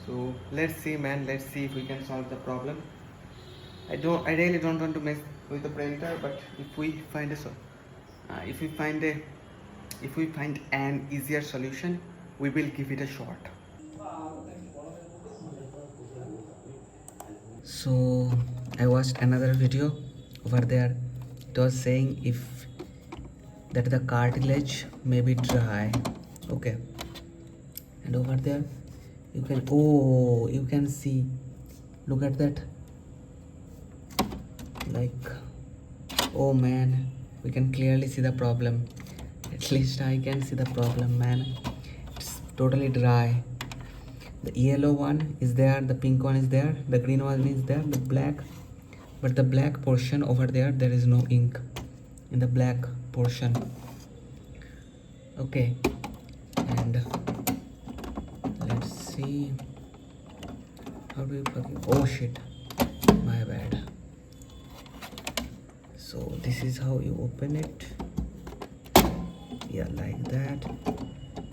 So let's see, man. Let's see if we can solve the problem. I really don't want to mess with the printer, but if we find an easier solution, we will give it a shot. So I watched another video over there. It was saying if that the cartilage may be dry, okay, and over there you can see, look at that, like, oh man, we can clearly see the problem. At least I can see the problem, man. It's totally dry. The yellow one is there, the pink one is there, the green one is there, the black, but the black portion over there is no ink in the black portion, okay. And let's see, how do we fucking, oh shit, my bad. So this is how you open it, yeah, like that.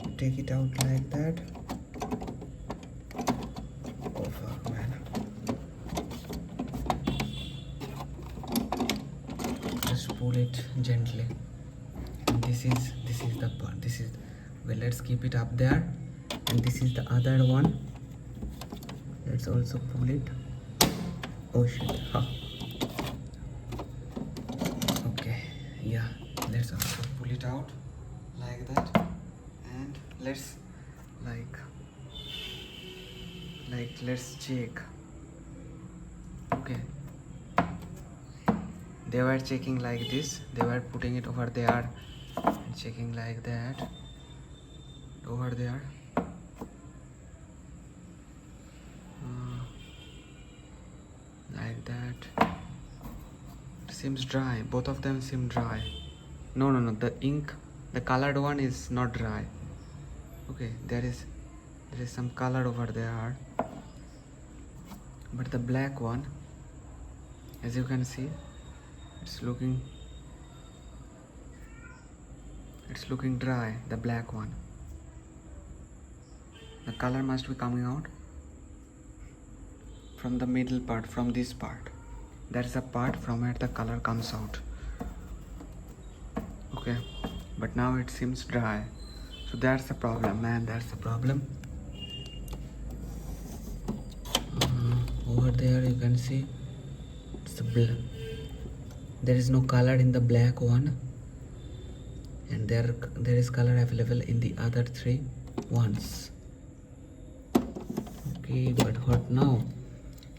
You take it out like that. Oh fuck, man. Just pull it gently. And this is the part, this is, well, let's keep it up there. And this is the other one. Let's also pull it. Oh shit, huh. Okay, yeah, let's also pull it out like that. And let's let's check. Okay, they were checking like this, they were putting it over there and checking like that over there. Like that. It seems dry, both of them seem dry. No, the ink, the colored one is not dry. Okay, there is some color over there, but the black one, as you can see, it's looking dry, the black one. The color must be coming out from the middle part, from this part. That is the part from where the color comes out, okay. But now it seems dry, so that's the problem, man. That's the problem. Over there you can see it's there is no color in the black one, and there is color available in the other 3 ones, okay. But what now?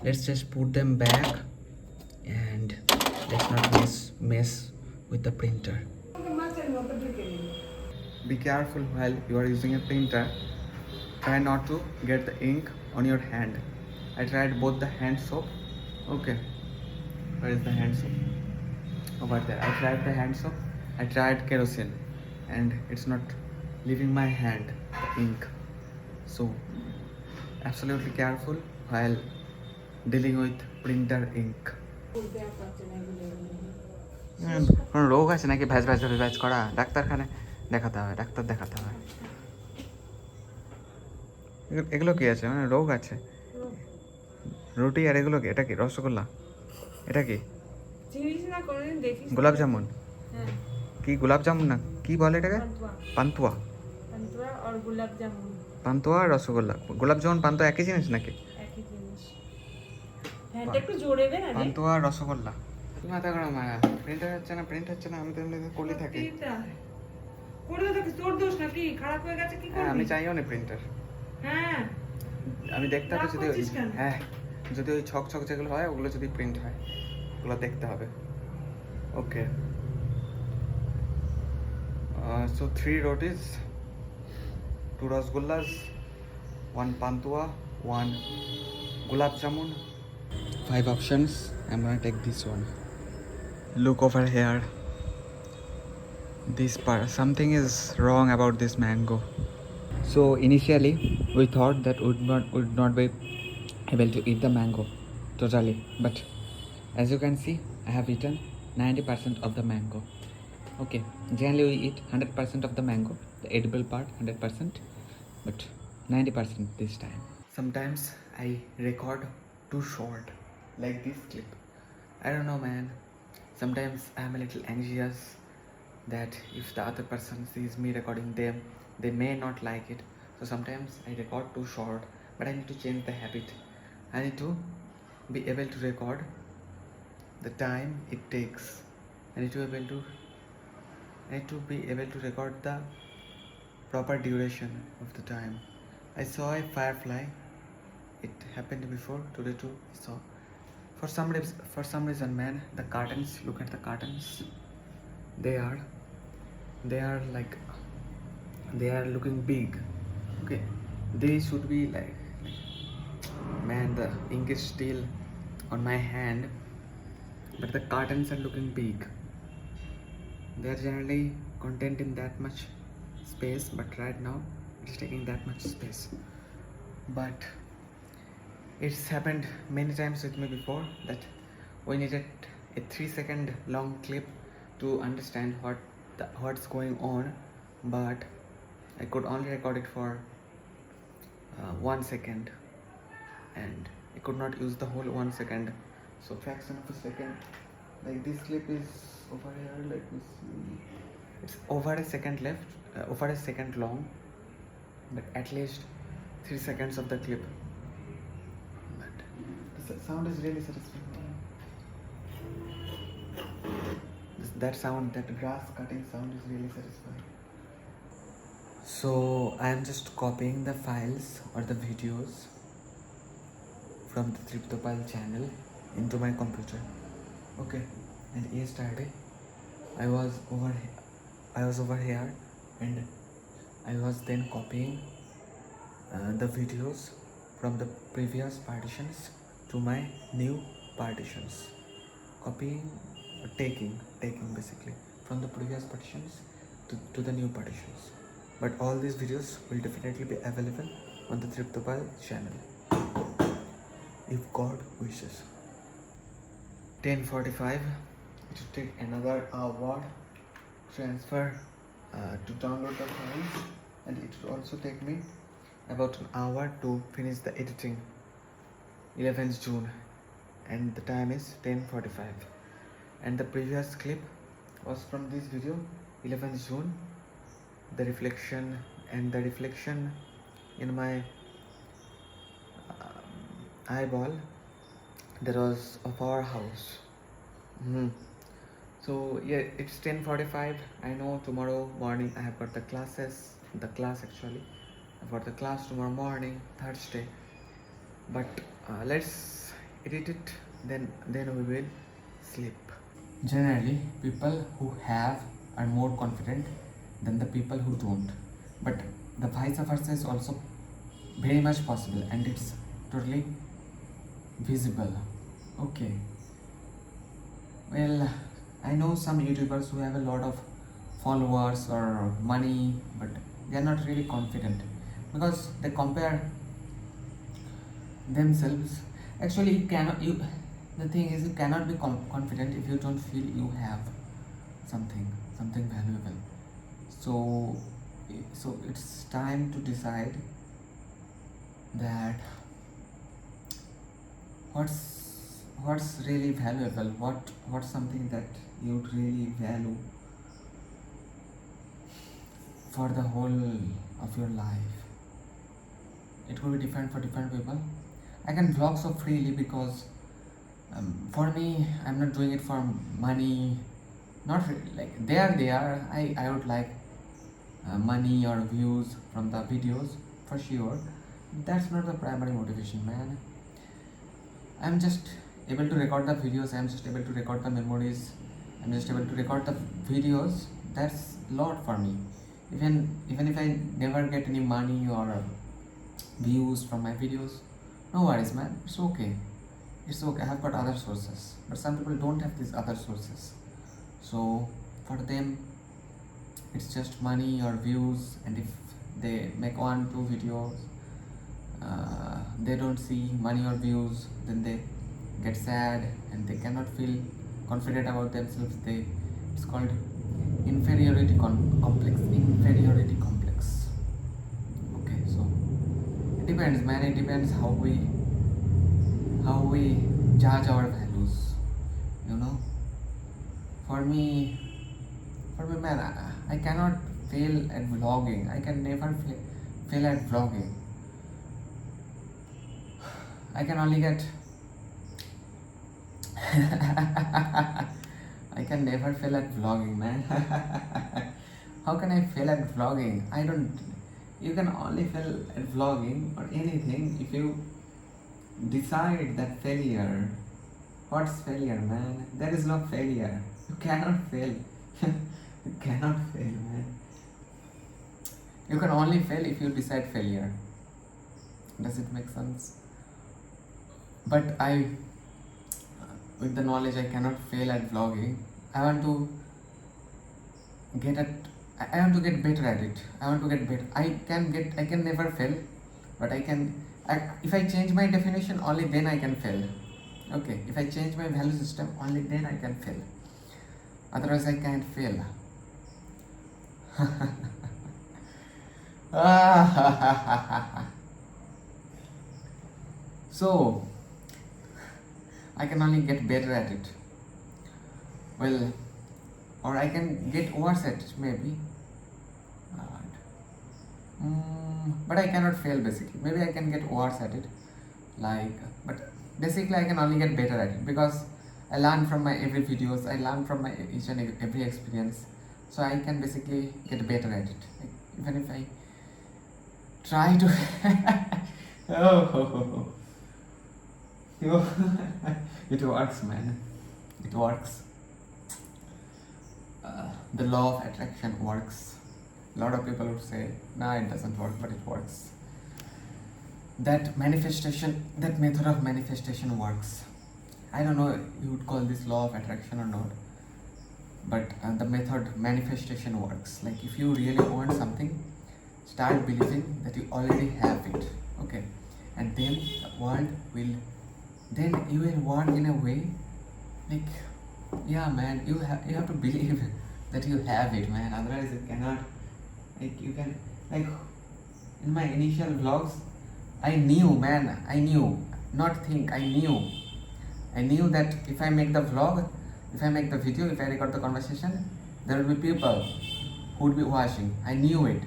Let's just put them back and let's not mess with the printer. Be careful while you are using a printer. Try not to get the ink on your hand. I tried both the hand soap. Okay, where is the hand soap? Over there. I tried the hand soap. I tried kerosene, and it's not leaving my hand, the ink. So absolutely careful while dealing with printer ink. কোনো রোগ আছে নাকি ভ্যাজ করা? ডাক্তারখানায় দেখাতে হয়। এগুলো কি আছে, মানে রোগ আছে? রুটি আর এগুলো কি? এটা কি রসগোল্লা? এটা কি গোলাপ জামুন? কি গোলাপ জামুন না কি বলে এটাকে? পান্তুয়া আর রসগোল্লা। গোলাপ জামুন পান্তুয়া একই জিনিস নাকি? পান্তুয়া আর রসগোল্লা। মাথা গরম, প্রিন্ট হচ্ছে না, আমি তো এমনি কলি থাকি। করতে থাকিস, তোর দোষ নাকি? খারাপ হয়ে গেছে কি হ্যাঁ আমি করবি? চাইও না প্রিন্টার, হ্যাঁ, আমি দেখতে হবে রাগ যদি করছিস কেন? হ্যাঁ যদি ওই ছক ছক যেগুলো হয় ওগুলো যদি প্রিন্ট হয় ওগুলো দেখতে হবে। ওকে, so 3 rotis, 2 rasgullas, 1 pantua, 1 gulab jamun, 5 options. I'm gonna take this one. Look over here. This part, something is wrong about this mango. So initially we thought that would not be able to eat the mango totally, but as you can see I have eaten 90% of the mango. Okay, generally we eat 100% of the mango, the edible part 100%, but 90% this time. Sometimes I record too short, like this clip. I don't know, man. Sometimes I'm a little anxious that if the other person sees me recording them, they may not like it. So sometimes I record too short, but I need to change the habit. I need to be able to record the time it takes. I need to be able to record the proper duration of the time. I saw a firefly. It happened before today too. I saw. For some reason, man, the curtains. Look at the curtains. They are like they are looking big. Okay, they should be like man. The ink is still on my hand, but the curtains are looking big. They are generally content in that much space, but right now it's taking that much space. But it's happened many times with me before that we needed a 3-second long clip to understand what's going on, but I could only record it for 1 second, and I could not use the whole 1 second. So fraction of a second, like this clip is over here. Let me see. It's over a second left, over a second long, but at least 3 seconds of the clip. But the sound is really satisfying. That sound, that grass cutting sound is really satisfying. So I am just copying the files or the videos from the Triptopal channel into my computer. Okay, and yesterday I was over here and I was then copying the videos from the previous partitions to my new partitions. Copying, taking basically from the previous partitions to the new partitions. But all these videos will definitely be available on the Triptopal channel if God wishes. 10:45. It will take another hour transfer to download the files, and it will also take me about an hour to finish the editing. 11th June, and the time is 10:45. And the previous clip was from this video, 11th June. The reflection in my eyeball, that was of our house. So yeah, it's 10:45. I know tomorrow morning I have got the class actually. I've got the class tomorrow morning, Thursday. But let's edit it, then we will sleep. Generally, people who have are more confident than the people who don't. But the vice versa is also very much possible, and it's totally visible. Okay. Well, I know some YouTubers who have a lot of followers or money, but they are not really confident because they compare themselves. Actually, the thing is, you cannot be confident if you don't feel you have something valuable. So it's time to decide that what's really valuable, what's something that you'd really value for the whole of your life. It will be different for different people. I can vlog so freely because for me, I'm not doing it for money. Not really, like they are. I would like money or views from the videos, for sure. That's not the primary motivation, man. I'm just able to record the videos, I'm just able to record the memories, I'm just able to record the videos. That's a lot for me. Even if I never get any money or views from my videos, no worries, man. It's okay. It's okay. I have got other sources. But some people don't have these other sources. So for them, it's just money or views, and if they make 1-2 videos, they don't see money or views, then they get sad and they cannot feel confident about themselves. It's called inferiority complex. Inferiority complex. Okay, so it depends, man. It depends how we judge our values. You know, for me, man, I cannot fail at vlogging. I can never fail at vlogging. I can only get I can never fail at vlogging, man. How can I fail at vlogging? I don't. You can only fail at vlogging or anything if you decide that failure. What's failure, man? There is no failure. You cannot fail. You cannot fail, man. You can only fail if you decide failure. Does it make sense? But with the knowledge I cannot fail at vlogging, I want to get better at it. I want to get better. I can never fail, but if I change my definition, only then I can fail. Okay, if I change my value system, only then I can fail. Otherwise I can't fail. So I can only get better at it. Well, or I can get worse at it, maybe. But I cannot fail, basically. Maybe I can get worse at it. But basically I can only get better at it, because I learn from my every videos, I learn from my each and every experience. So I can basically get better at it. Even if I try to it works, man. It works. The law of attraction works. A lot of people would say, nah, it doesn't work, but it works. That method of manifestation works. I don't know if you would call this law of attraction or not, but the method manifestation works. Like, if you really want something, start believing that you already have it. Okay, and then the world will. Then you will work in a way, like, yeah, man, you have to believe that you have it, man. Otherwise you cannot. In my initial vlogs, I knew that if I make the vlog, if I make the video, if I record the conversation, there will be people who would be watching. I knew it.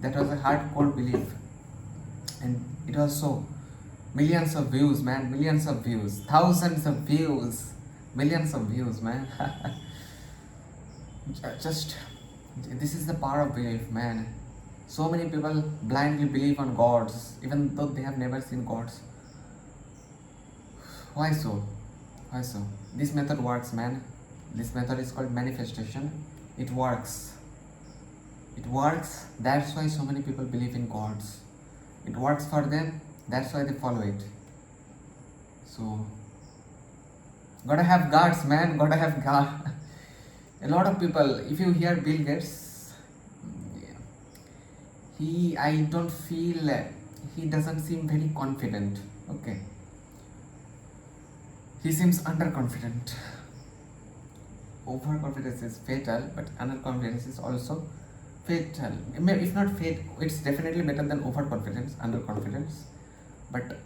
That was a hardcore belief, and it was so. Millions of views, man. Millions of views. Thousands of views. Millions of views, man. This is the power of belief, man. So many people blindly believe on gods, even though they have never seen gods. Why so? This method works, man. This method is called manifestation. It works. That's why so many people believe in gods. It works for them. That's why they follow it. So, gotta have guts, man. Gotta have guts. A lot of people, if you hear Bill Gates, I don't feel, he doesn't seem very confident. Okay. He seems underconfident. Overconfidence is fatal, but underconfidence is also fatal. If not fatal, it's definitely better than overconfidence, underconfidence. But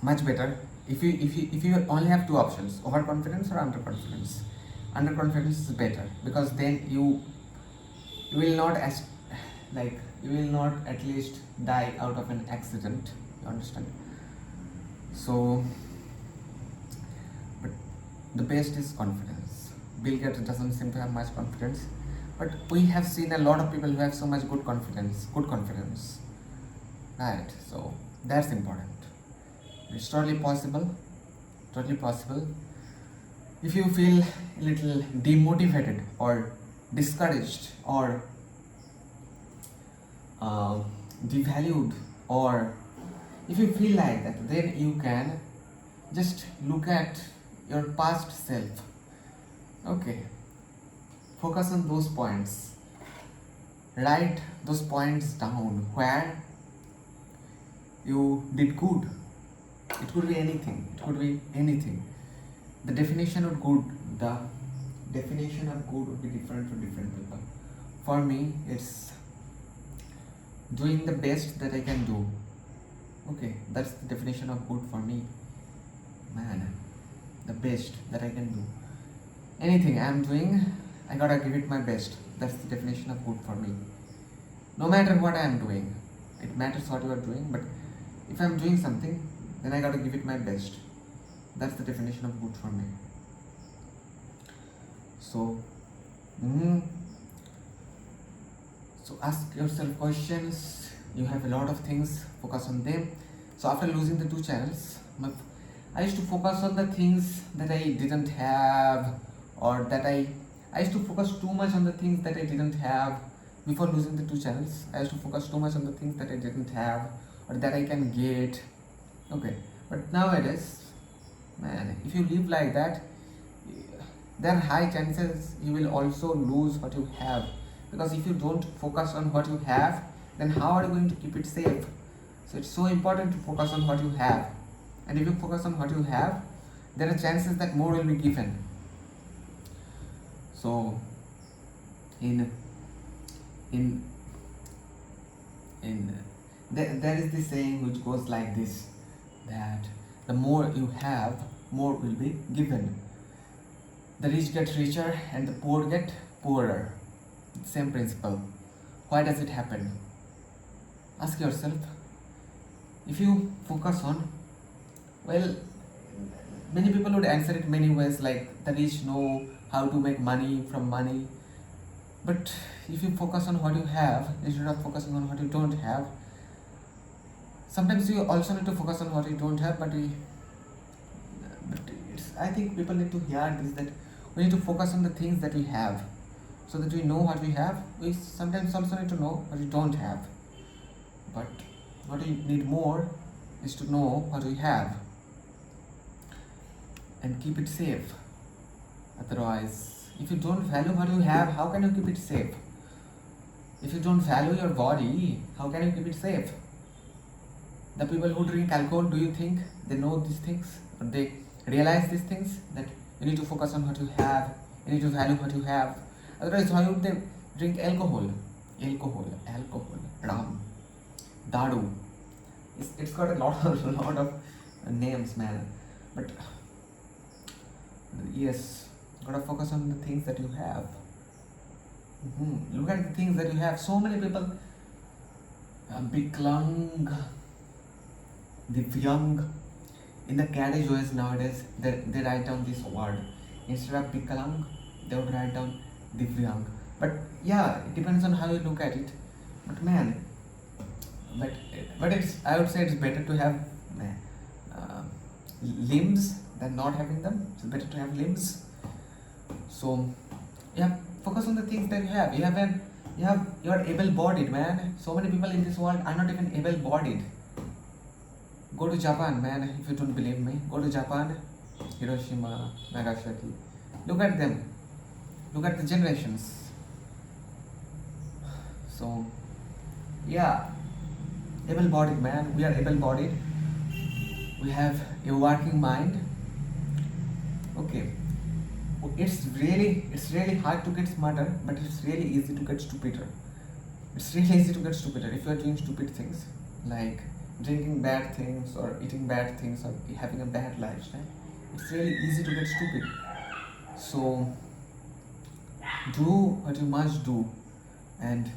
much better if you only have two options, overconfidence or underconfidence. Underconfidence is better, because then you will not at least die out of an accident. You understand? So, but the best is confidence. Bill Gates doesn't seem to have much confidence, But we have seen a lot of people who have so much good confidence, right? So that's important. It's totally possible. If you feel a little demotivated or discouraged or devalued, or if you feel like that, then you can just look at your past self. Okay, focus on those points, write those points down where you did good. It could be anything. The definition of good would be different for different people. For me, it's doing the best that I can do. Okay, that's the definition of good for me. Man, the best that I can do. Anything I'm doing, I gotta give it my best. That's the definition of good for me. No matter what I'm doing, it matters what you are doing, but if I'm doing something, then I gotta give it my best. That's the definition of good for me. So, so ask yourself questions. You have a lot of things, focus on them. So after losing the 2 channels, I used to focus on the things that I didn't have, or that I used to focus too much on the things that I didn't have. Before losing the 2 channels, I used to focus too much on the things that I didn't have or that I can get. Okay, but nowadays, man, if you live like that, there are high chances you will also lose what you have. Because if you don't focus on what you have, then how are you going to keep it safe? So it's so important to focus on what you have. And if you focus on what you have, there are chances that more will be given. So there is this saying which goes like this, that the more you have, more will be given. The rich get richer and the poor get poorer. Same principle. Why does it happen? Ask yourself. If you focus on, well, many people would answer it many ways, like the rich know how to make money from money. But if you focus on what you have instead of focusing on what you don't have, sometimes you also need to focus on what you don't have, but I think people need to hear this, that we need to focus on the things that we have, so that we know what we have. We sometimes also need to know what we don't have. But what we need more is to know what we have and keep it safe. Otherwise, if you don't value what you have, how can you keep it safe? If you don't value your body, how can you keep it safe? The people who drink alcohol, do you think they know these things? Or they realize these things? That you need to focus on what you have, you need to value what you have. Otherwise, why would they drink alcohol? Rum, Dadu. It's got a lot of names, man. But yes, gotta focus on the things that you have. Look at the things that you have. So many people, Biklang, Divyang, in the carriage ways nowadays, they write down this word. Instead of Bikalang, they would write down Divyang. But yeah, it depends on how you look at it. But man, but I would say it's better to have limbs than not having them. It's better to have limbs. So yeah, focus on the things that you have. You are able-bodied, man. So many people in this world are not even able-bodied. Go to Japan, man. If you don't believe me, go to Japan, Hiroshima, Nagasaki. Look at them. Look at the generations. So yeah, able-bodied, man. We are able-bodied. We have a working mind. Okay. It's really hard to get smarter, but it's really easy to get stupider. It's really easy to get stupider if you are doing stupid things, like drinking bad things or eating bad things or having a bad lifestyle. It's really easy to get stupid. So do what you must do, and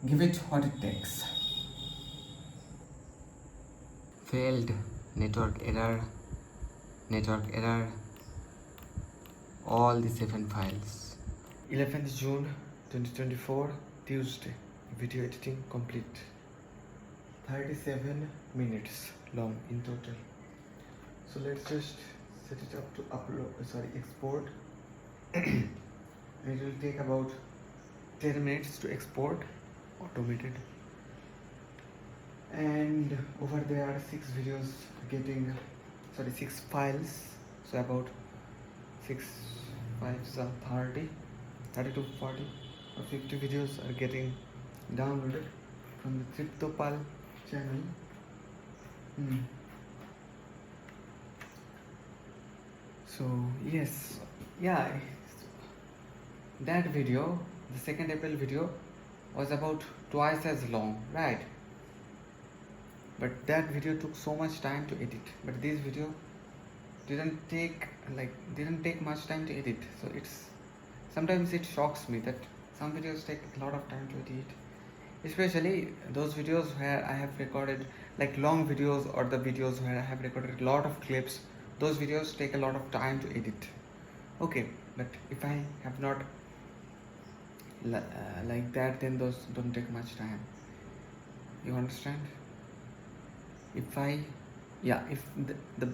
give it what it takes. Failed, network error. all the 7 files. 11th June 2024, Tuesday. Video editing complete. 37 minutes long in total. So let's just set it up to export. And it will take about 10 minutes to export, automated. And over there are 6 videos getting, 6 files. So about 6 5s are 30 to 40 or 50 videos are getting downloaded from the Cryptopal channel. So yes, yeah, that video, the 2nd April video, was about twice as long, right? But that video took so much time to edit, but this video didn't take much time to edit. So sometimes it shocks me that some videos take a lot of time to edit, especially those videos where I have recorded like long videos, or the videos where I have recorded a lot of clips. Those videos take a lot of time to edit. Okay, but if I have not like that, then those don't take much time. You understand? If the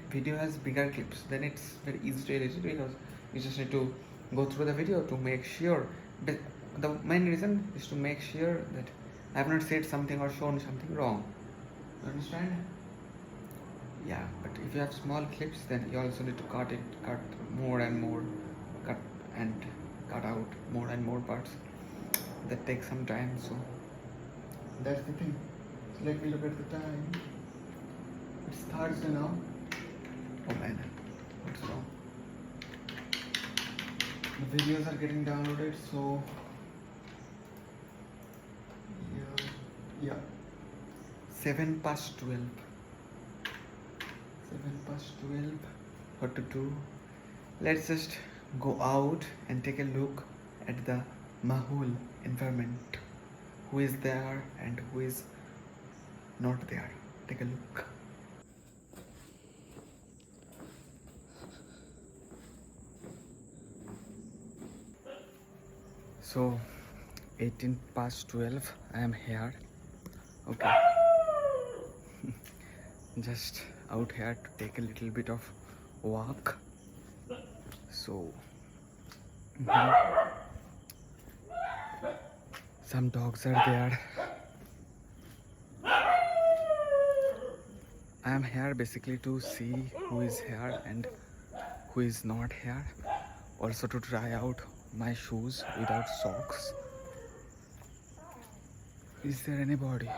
video has bigger clips, then it's very easy to edit, because you just need to go through the video to make sure. But the main reason is to make sure that I have not said something or shown something wrong. You understand? Yeah, but if you have small clips, then you also need to cut more and more, cut out more and more parts. That takes some time. So that's the thing. So let me look at the time. It's Thursday now. Oh man, what's wrong? The videos are getting downloaded, so yeah. 7 past 12. 7 past 12. What to do? Let's just go out and take a look at the Mahul environment. Who is there and who is not there? Take a look. So 18 past 12, I am here. Okay. Just out here to take a little bit of walk. So some dogs are there. I am here basically to see who is here and who is not here. Also to try out my shoes without socks. Is there anybody?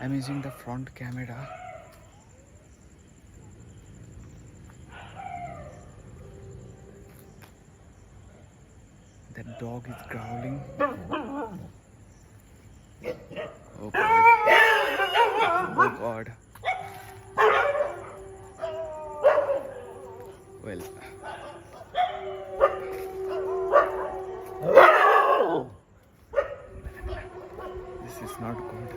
I'm using the front camera. That dog is growling. Oh God. Oh God. Well. This is not good.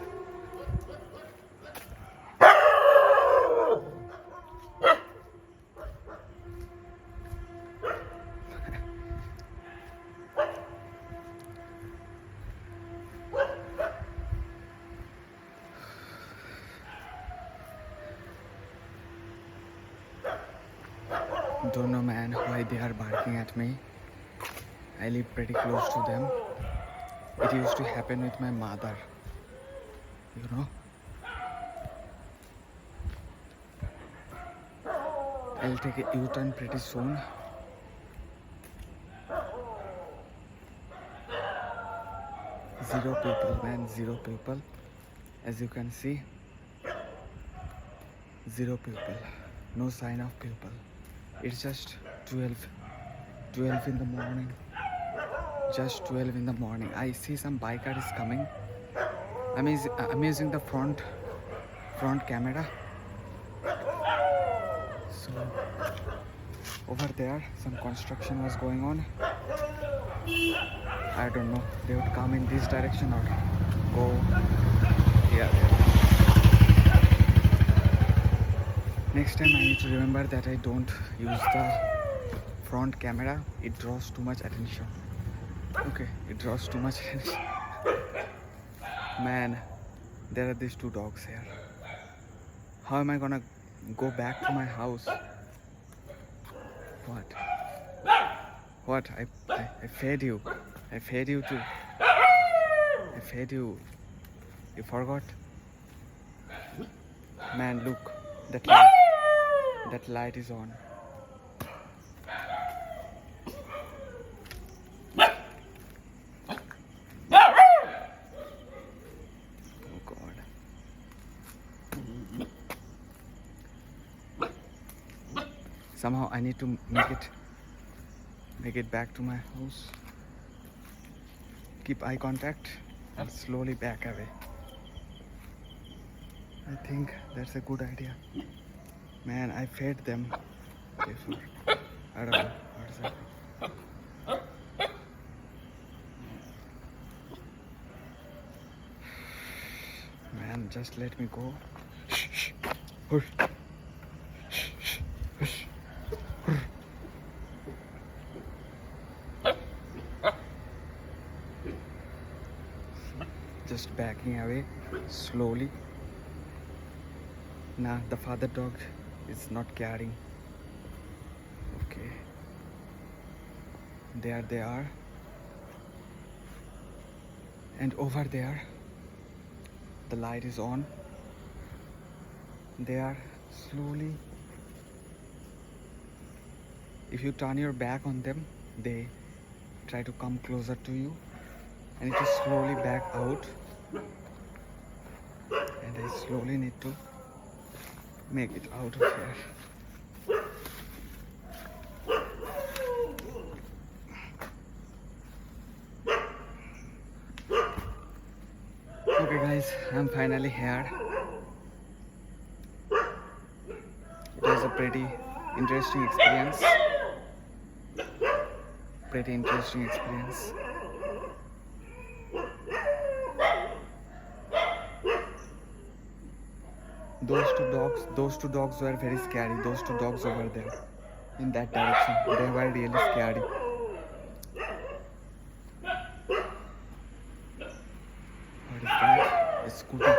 Don't know, man, why they are barking at me. I live pretty close to them. It used to happen with my mother, you know. I'll take a U-turn pretty soon. Zero people, man, zero people. As you can see, zero people. No sign of people. It's just 12 in the morning. Just 12 in the morning. I see some biker is coming. I'm using the front camera. So over there some construction was going on. I don't know, they would come in this direction or go here. Next time I need to remember that I don't use the front camera, it draws too much attention. Okay, it draws too much attention. Man, there are these two dogs here. How am I gonna go back to my house? What? What? I fed you. I fed you too. I fed you. You forgot? Man, look. That light. That light is on. Oh God. Somehow I need to make it back to my house. Keep eye contact and slowly back away. I think that's a good idea. Man, I fed them before. I don't know what is that. Man, just let me go. Shh, shh. Hush. Shh, shh. Hush. Just backing away slowly. Nah, the father dog is not caring. Okay. There they are. And over there, the light is on. They are slowly. If you turn your back on them, they try to come closer to you. And it is slowly back out. And I slowly need to make it out of here. Okay guys, I'm finally here. It was a pretty interesting experience. Pretty interesting experience. Those two dogs were very scary. Those two dogs over there in that direction, they were really scary. What is that? A scooter.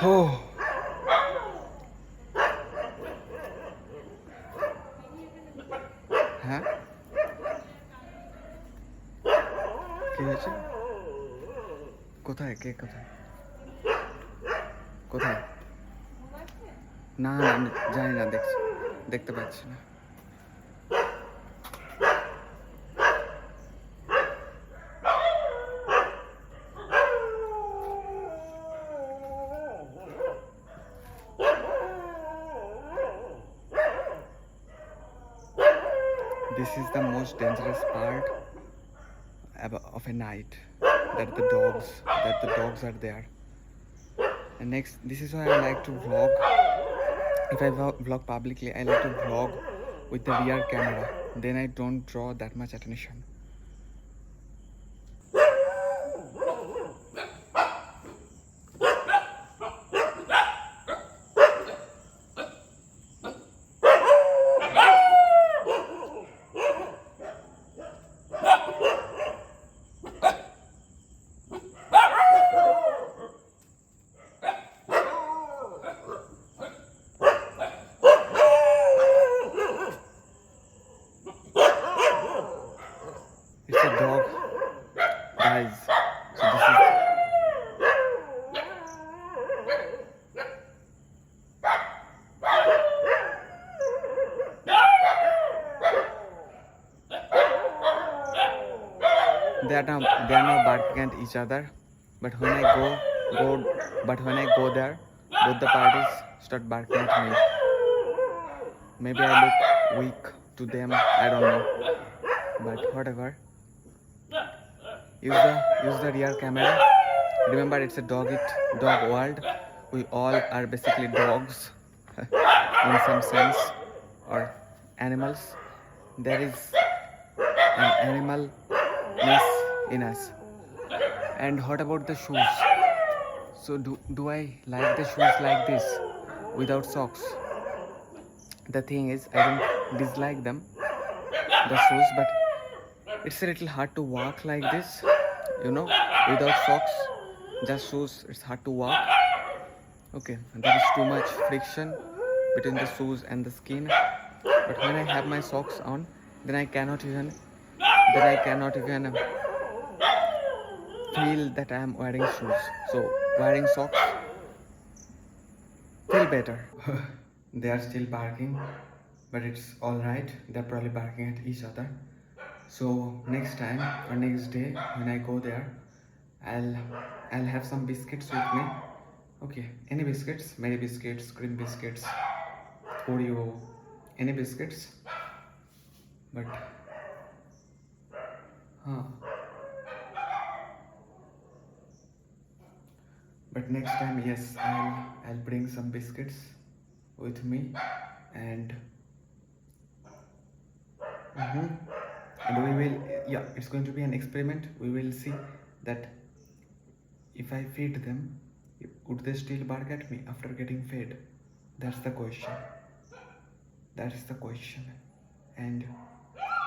Oh. হ্যাঁ কি হয়েছে কোথায় কে কোথায় কোথায় না না আমি জানি না দেখতে পাচ্ছি না This is the most dangerous part of a night, that the dogs are there. And next, this is why I like to vlog. If I vlog publicly, I like to vlog with the rear camera. Then I don't draw that much attention. It's a dog, guys. So this is. They are now barking at each other, but when I go there, both the parties start barking at me. Maybe I look weak to them. I don't know, but whatever. Use the rear camera. Remember, it's a dog world. We all are basically dogs in some sense, or animals. There is an animalness in us. And what about the shoes? So do I like the shoes like this without socks? The thing is, I don't dislike them, the shoes, but it's a little hard to walk like this, without socks. Just shoes, it's hard to walk. Okay, there is too much friction between the shoes and the skin. But when I have my socks on, then I cannot even feel that I am wearing shoes. So wearing socks feel better. They are still barking, but it's all right. They're probably barking at each other. So next time or next day when I go there, I'll I'll have some biscuits with me. Okay, any biscuits, Mary biscuits, cream biscuits, Oreo, any biscuits. But huh. But next time, yes, I'll bring some biscuits with me, and and we will, yeah, it's going to be an experiment. We will see that if I feed them, would they still bark at me after getting fed? That's the question. That is the question. And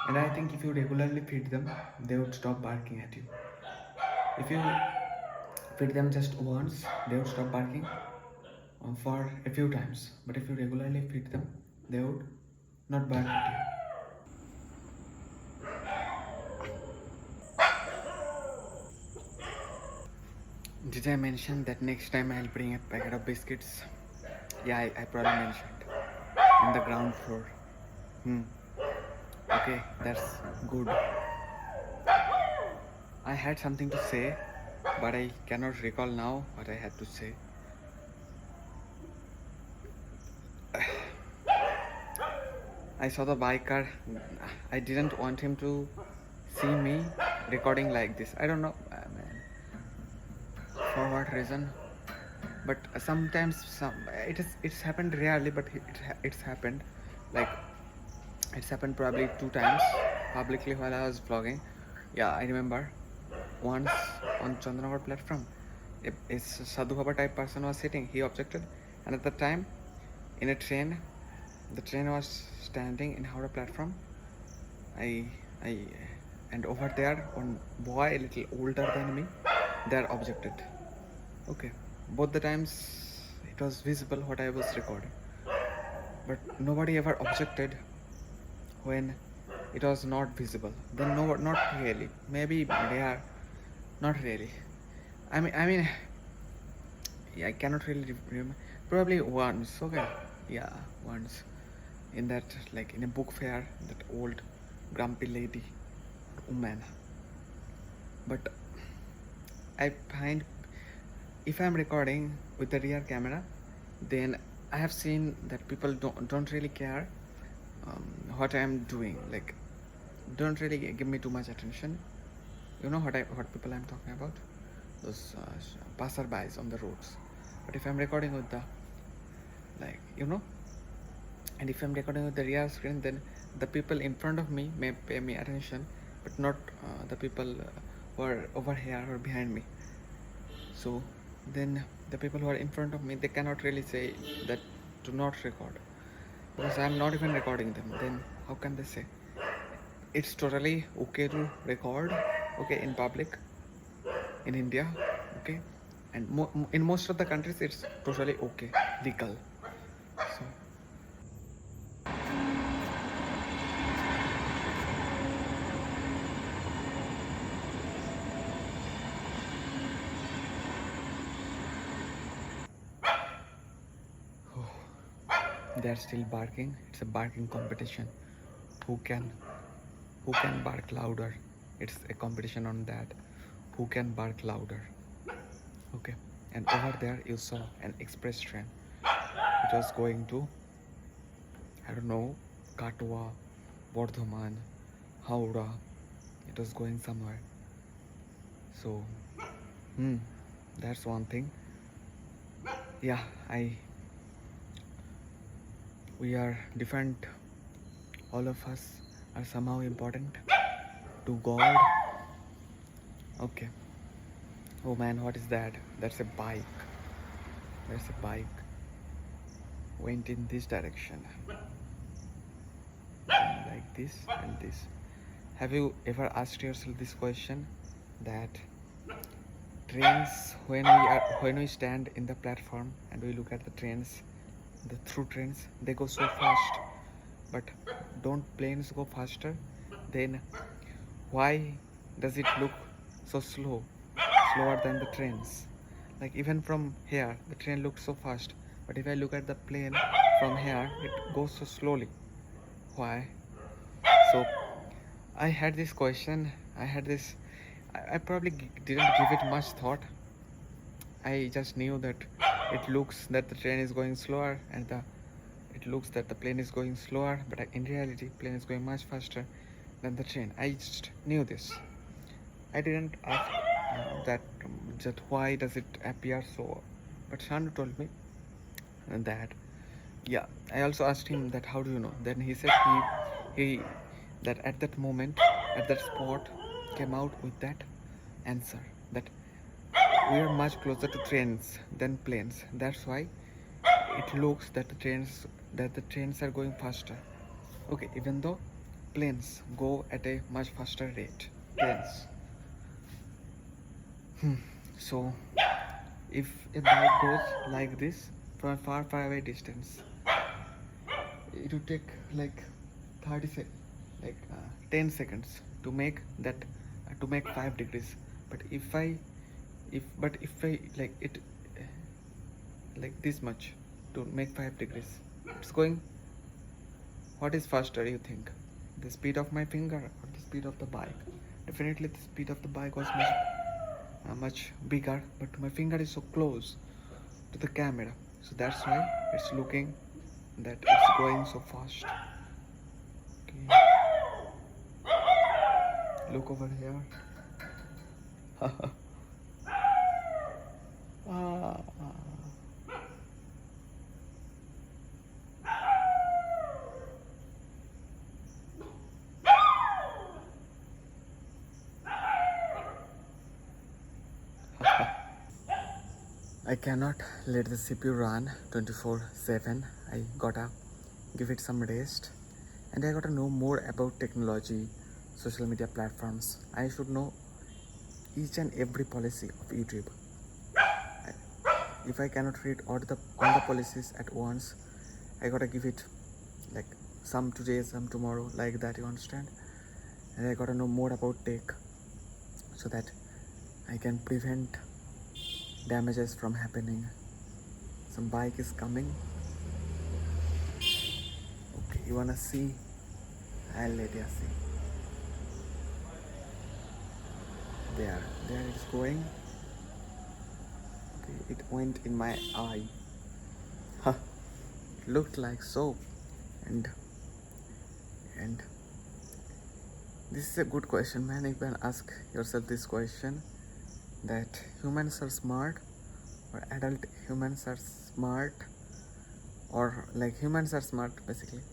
I think if you regularly feed them, they would stop barking at you. If you feed them just once, they would stop barking for a few times. But if you regularly feed them, they would not bark at you. Did I mention that next time I'll bring a packet of biscuits? Yeah, I probably mentioned. On the ground floor. Okay, that's good. I had something to say, but I cannot recall now what I had to say. I saw the biker. I didn't want him to see me recording like this. I don't know, man, for what reason. But sometimes it's happened rarely, but it's happened. Like it's happened probably 2 times publicly while I was vlogging. Yeah, I remember once on Chandranagar platform, a Sadhu Baba type person was sitting. He objected, and at the time, in a train, the train was standing in Howrah platform. And over there, one boy a little older than me, they objected. Okay, both the times it was visible what I was recording, but nobody ever objected when it was not visible. Then no, not really. Maybe they are not really. I mean, yeah, I cannot really remember. Probably once. Okay, yeah, once in that, like in a book fair, that old grumpy lady, woman. But I find if I'm recording with the rear camera, then I have seen that people don't really care what I'm doing. Like, don't really give me too much attention. You know what people I'm talking about? Those passerbys on the roads. But if I'm recording with the, like, and if I'm recording with the rear screen, then the people in front of me may pay me attention, but not the people who are over here or behind me. So then the people who are in front of me, they cannot really say that do not record, because I'm not even recording them. Then how can they say? It's totally okay to record, okay, in public in India, okay, and in most of the countries it's totally okay, legal. So they're still barking. It's a barking competition. Who can bark louder? It's a competition on that. Who can bark louder? Okay. And over there you saw an express train. It was going to, I don't know, Katwa, Bardhaman, Howrah. It was going somewhere. So that's one thing. Yeah, we are different. All of us are somehow important to God. Okay. Oh man, what is that? That's a bike. There's a bike. Went in this direction. Like this and this. Have you ever asked yourself this question? That trains, when we stand in the platform and we look at the trains, the through trains, they go so fast. But don't planes go faster? Then why does it look so slower than the trains? Like even from here, the train looks so fast, but if I look at the plane from here, it goes so slowly. Why? So I had this question. I had this. I probably didn't give it much thought. I just knew that it looks that the train is going slower and it looks that the plane is going slower, but in reality, plane is going much faster than the train. I just knew this. I didn't ask that why does it appear so, but Shandu told me that. Yeah, I also asked him that how do you know? Then he said he that at that moment, at that spot, came out with that answer that we are much closer to trains than planes. That's why it looks that the trains are going faster. Okay, even though planes go at a much faster rate. Planes. So if a bike goes like this from a far away distance, it would take like 30 sec like 10 seconds to make that to make 5 degrees. But if I like it like this much to make 5 degrees, it's going, what is faster you think, the speed of my finger or the speed of the bike? Definitely the speed of the bike was much bigger, but my finger is so close to the camera, so that's why it's looking that it's going so fast. Okay, look over here. Ah, I cannot let the CPU run 24/7. I gotta give it some rest, and I gotta know more about technology, social media platforms. I should know each and every policy of YouTube. If I cannot read all the policies at once, I gotta give it like some today, some tomorrow, like that. You understand? And I gotta know more about tech so that I can prevent damages from happening. Some bike is coming. Okay, you wanna see? I'll let you see. There it's going. Okay, it went in my eye. Huh. It looked like soap. And this is a good question, man. You can ask yourself this question, that humans are smart or adult humans are smart, or like humans are smart basically,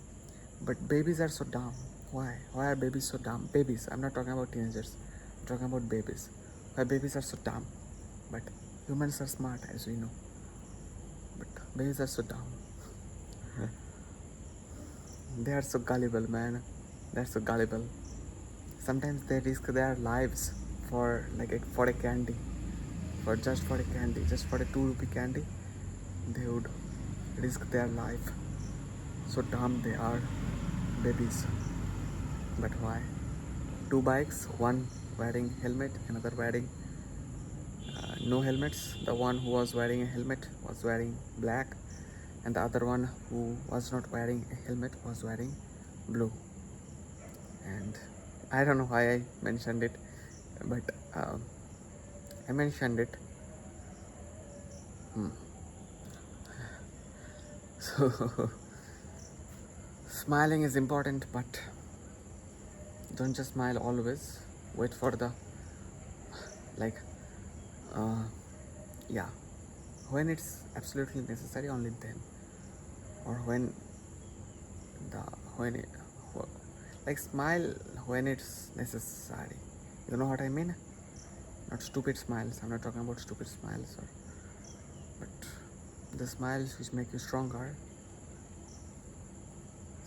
but babies are so dumb. Why are babies so dumb? Babies, I'm not talking about teenagers, I'm talking about babies. Why babies are so dumb, but humans are smart, as we know, but babies are so dumb. They are so gullible, man. They're so gullible. Sometimes they risk their lives for for a candy, for a candy, just for a 2 rupee candy. They would risk their life. So dumb they are, babies. But why? Two bikes, one wearing helmet, another wearing no helmets. The one who was wearing a helmet was wearing black, and the other one who was not wearing a helmet was wearing blue. And I don't know why I mentioned it, but I mentioned it. So smiling is important, but don't just smile always. Wait for the like yeah, when it's absolutely necessary, only then, or when the when it, like smile when it's necessary. You know what I mean? Not stupid smiles. I'm not talking about stupid smiles, but the smiles which make you stronger.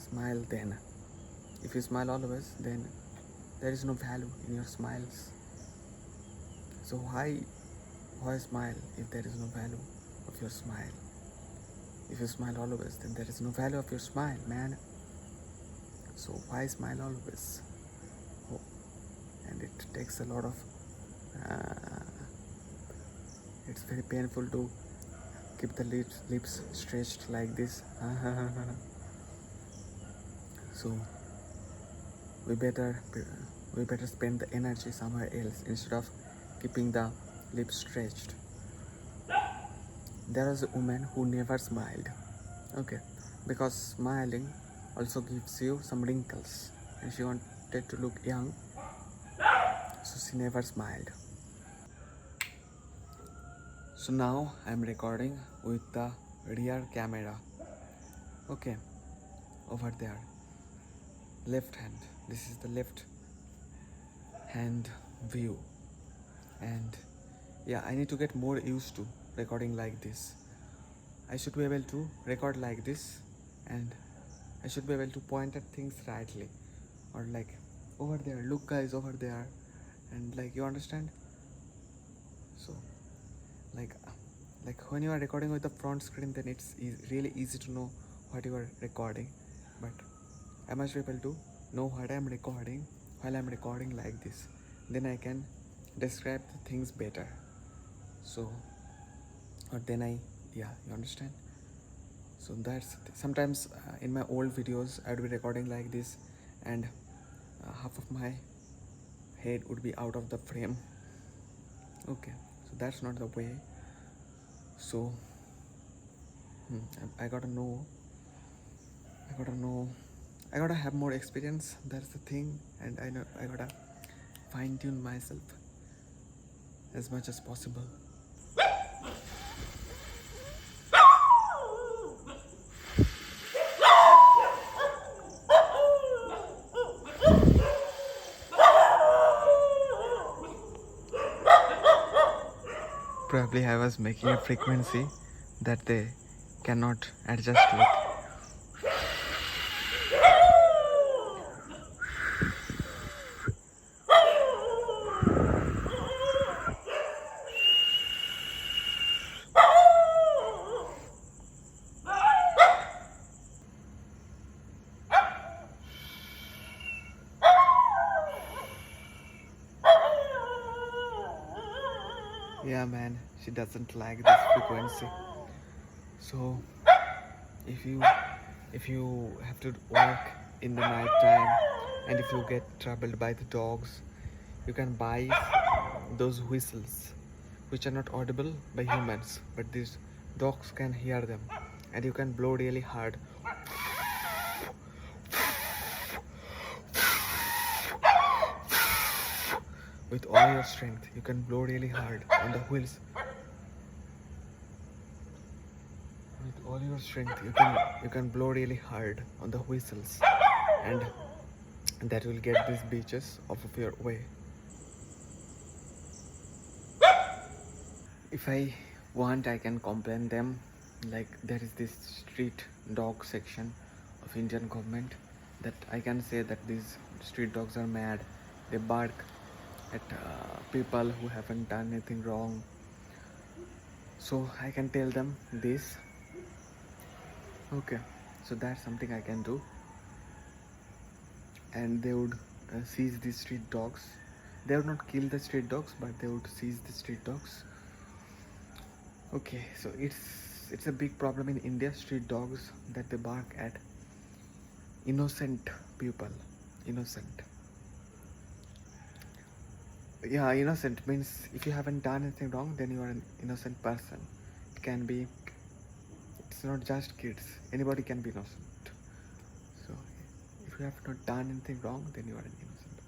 Smile then. If you smile always, then there is no value in your smiles. So why smile if there is no value of your smile? If you smile always, then there is no value of your smile, man. So why smile always? Oh, and it takes a lot of it's very painful to keep the lips stretched like this. So we better spend the energy somewhere else instead of keeping the lips stretched. There was a woman who never smiled. Okay, because smiling also gives you some wrinkles, and she wanted to look young, so she never smiled. So now I'm recording with the rear camera. Okay, over there, left hand. This is the left hand view, and yeah, I need to get more used to recording like this. I should be able to record like this, and I should be able to point at things rightly, or like over there, look guys, over there, and like, you understand. So like when you are recording with the front screen, then it's really easy to know what you are recording, but I must be able to know what I am recording while I am recording like this. Then I can describe the things better. So, or then you understand. So that's sometimes in my old videos I would be recording like this, and half of my head would be out of the frame. Okay, so that's not the way. So I gotta have more experience. That's the thing, and I know I gotta fine tune myself as much as possible. Probably I was making a frequency that they cannot adjust with. Yeah man, she doesn't like this frequency. So if you have to work in the night time, and if you get troubled by the dogs, you can buy those whistles which are not audible by humans, but these dogs can hear them, and you can blow really hard with all your strength. You can blow really hard on the wheels. With all your strength, you can blow really hard on the whistles, and that will get these beaches off of your way. If I want, I can complain them. Like, there is this street dog section of Indian government, that I can say that these street dogs are mad. They bark at people who haven't done anything wrong. So I can tell them this. Okay, so that's something I can do. And they would seize the street dogs. They would not kill the street dogs, but they would seize the street dogs. Okay, so it's a big problem in India, street dogs, that they bark at innocent people. Innocent. Yeah, innocent means if you haven't done anything wrong, then you are an innocent person. It can be, it's not just kids, anybody can be innocent. So if you have not done anything wrong, then you are an innocent.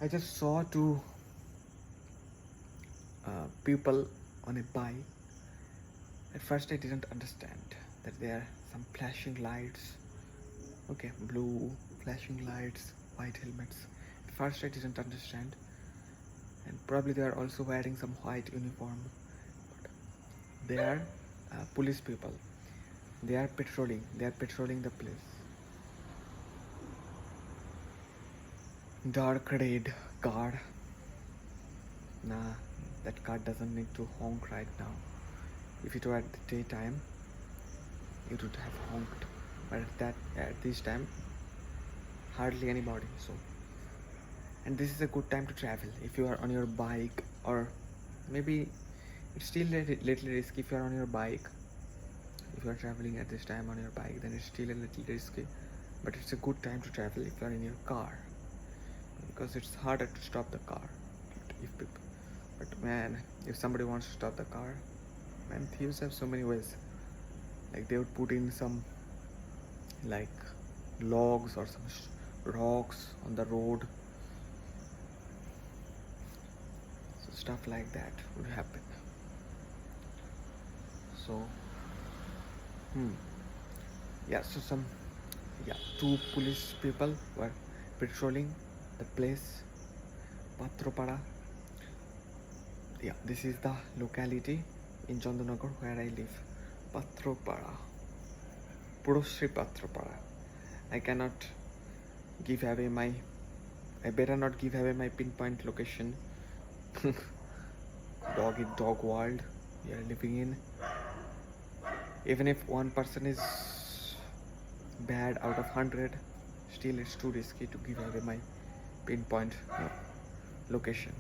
I just saw two people on a bike. At first I didn't understand that there are some flashing lights. Okay, blue flashing lights, white helmets. At first I didn't understand, and Probably they are also wearing some white uniform. But they are police people. They are patrolling. They are patrolling the place. Dark red car. Nah, that car doesn't need to honk right now. If it were at the daytime, it would have honked. But at this time, hardly anybody. So, and this is a good time to travel if you are on your bike, or maybe it's still a little risky if you are on your bike. If you are traveling at this time on your bike, then it's still a little risky. But it's a good time to travel if you are in your car, because it's harder to stop the car. But man, if somebody wants to stop the car, man, thieves have so many ways. Like they would put in some like logs or some rocks on the road. So stuff like that would happen. So, yeah. So two police people were patrolling the place, Patropada. Yeah, this is the locality in Chandanagar where I live. Patropada. Purosri Patropada. I better not give away my pinpoint location. Dog world we are living in. Even if one person is bad out of 100, still it's too risky to give away my pinpoint location.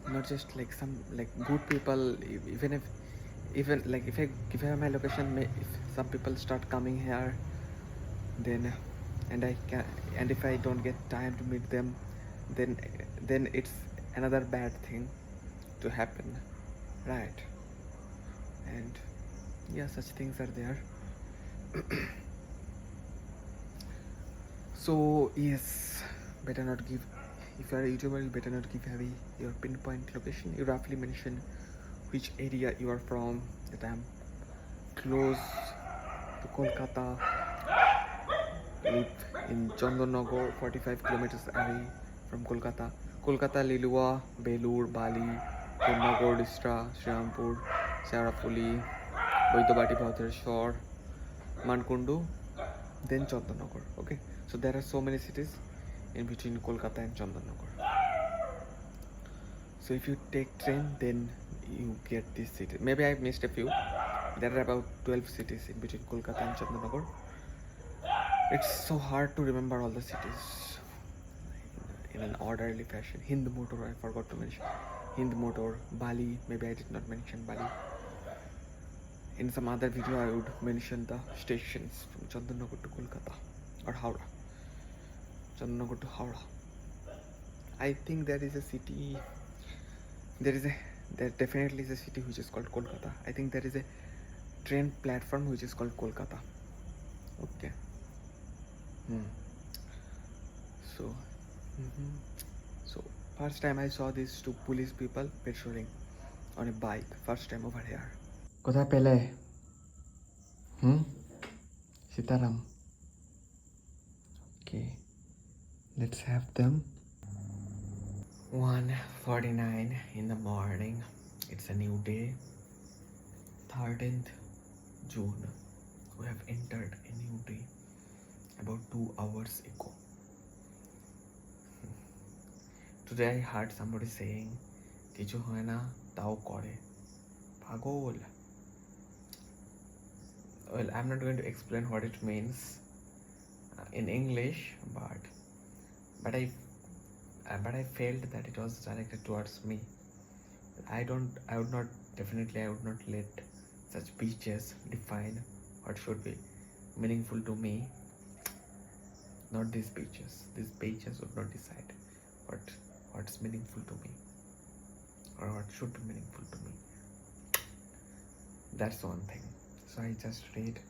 Not just like some like good people. Even if I give away my location, if some people start coming here, then and if I don't get time to meet them, then it's another bad thing to happen, right? And yeah, such things are there. So yes, better not give. If you are a YouTuber, you better not give away your pinpoint location. You roughly mention which area you are from. That I'm close to Kolkata. Live in Chandanagar, 45 kilometers away from Kolkata. Kolkata, Lilua, Belur, Bali, Purnagor, Distra, Srirampur, Sarapuli, Boidabati, Bhadrashwar, Mankundu, then Chandanagar. Okay, so there are so many cities in between Kolkata and Chandanagar. So if you take train, then you get this city. Maybe I missed a few. There are about 12 cities in between Kolkata and Chandanagar. It's so hard to remember all the cities in an orderly fashion. Hind Motor, I forgot to mention. Hind Motor, Bali, maybe I did not mention Bali. In some other video, I would mention the stations from Chandanagar to Kolkata or Howrah. Chandanagar to Howrah. I think there is a city. There definitely is a city which is called Kolkata. I think there is a train platform which is called Kolkata. Okay. So, so first time I saw these two police people patrolling on a bike. First time over here. Kothay pele? Sitaram. Okay. Let's have them. 1:49 in the morning. It's a new day. 13th June. We have entered a new day about 2 hours ago. Today I heard somebody saying, "Kichu hoy na tao kore." Pagol. Well, I'm not going to explain what it means in English, but I felt that it was directed towards me. I would not let such speeches define what should be meaningful to me. Not these speeches. These speeches would not decide what's meaningful to me or what should be meaningful to me. That's one thing. So I just read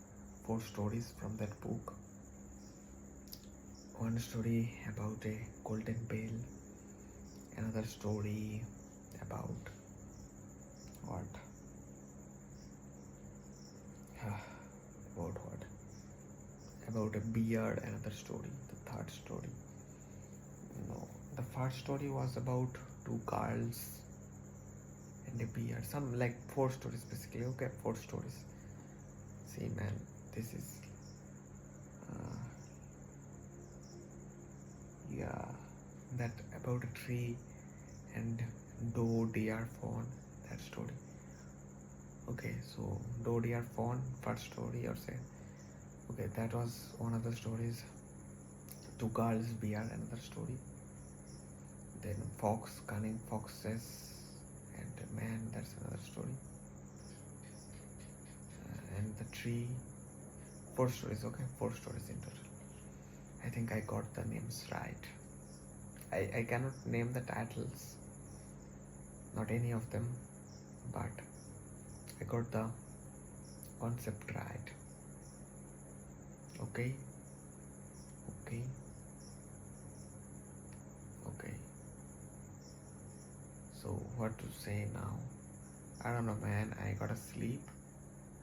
4 stories from that book. One story about a golden bell, another story about what? About a beard, another story, the third story. No, the first story was about two girls and a bear. Some like four stories basically. Okay, four stories. See, man, this is yeah, that about a tree and doe deer fawn. That story. Okay, so doe deer fawn, first story or say. Okay, that was one of the stories. Two girls, bear, another story. Then fox, cunning foxes, and a man, that's another story. And the tree, four stories. Okay, four stories in total. I think I got the names right. I cannot name the titles, not any of them, but I got the concept right. Okay, okay, okay. So what to say now? I don't know, man. I gotta sleep.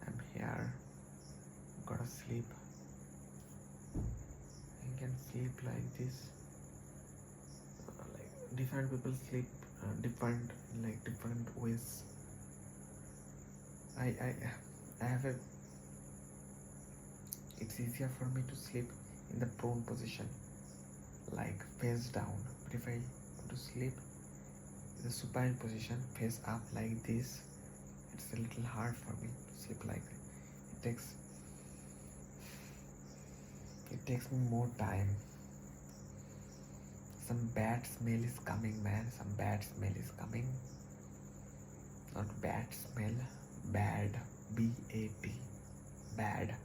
I'm here. Gotta sleep. I can sleep like this. Like different people sleep different ways. I have a. It's easier for me to sleep in the prone position, like face down. But if I want to sleep in the supine position, face up like this, it's a little hard for me to sleep like that. It takes me more time. Some bad smell is coming, man. Some bad smell is coming. Not bad smell, bad. B-A-D. Bad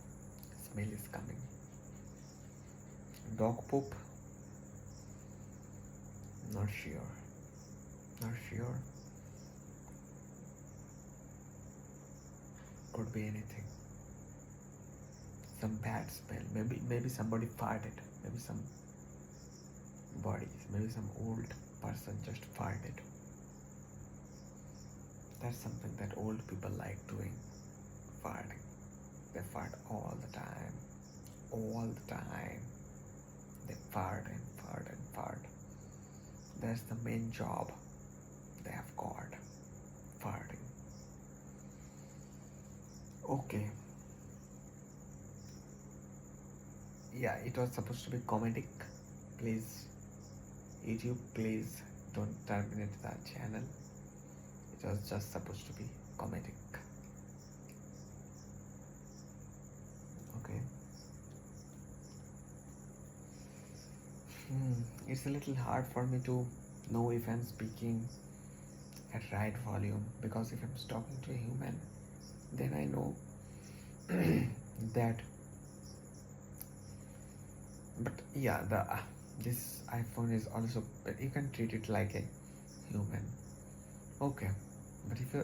smell is coming. Dog poop. Not sure. Not sure. Could be anything. Some bad smell. Maybe somebody farted. Maybe some old person just farted. That's something that old people like doing. Farting. They fart all the time. All the time. They fart and fart and fart. That's the main job they have got. Farting. Okay. Yeah, it was supposed to be comedic. Please, YouTube, please don't terminate that channel. It was just supposed to be comedic. Okay. It's a little hard for me to know if I'm speaking at right volume, because if I'm talking to a human, then I know that. But yeah, this iPhone is also, you can treat it like a human. Okay, but if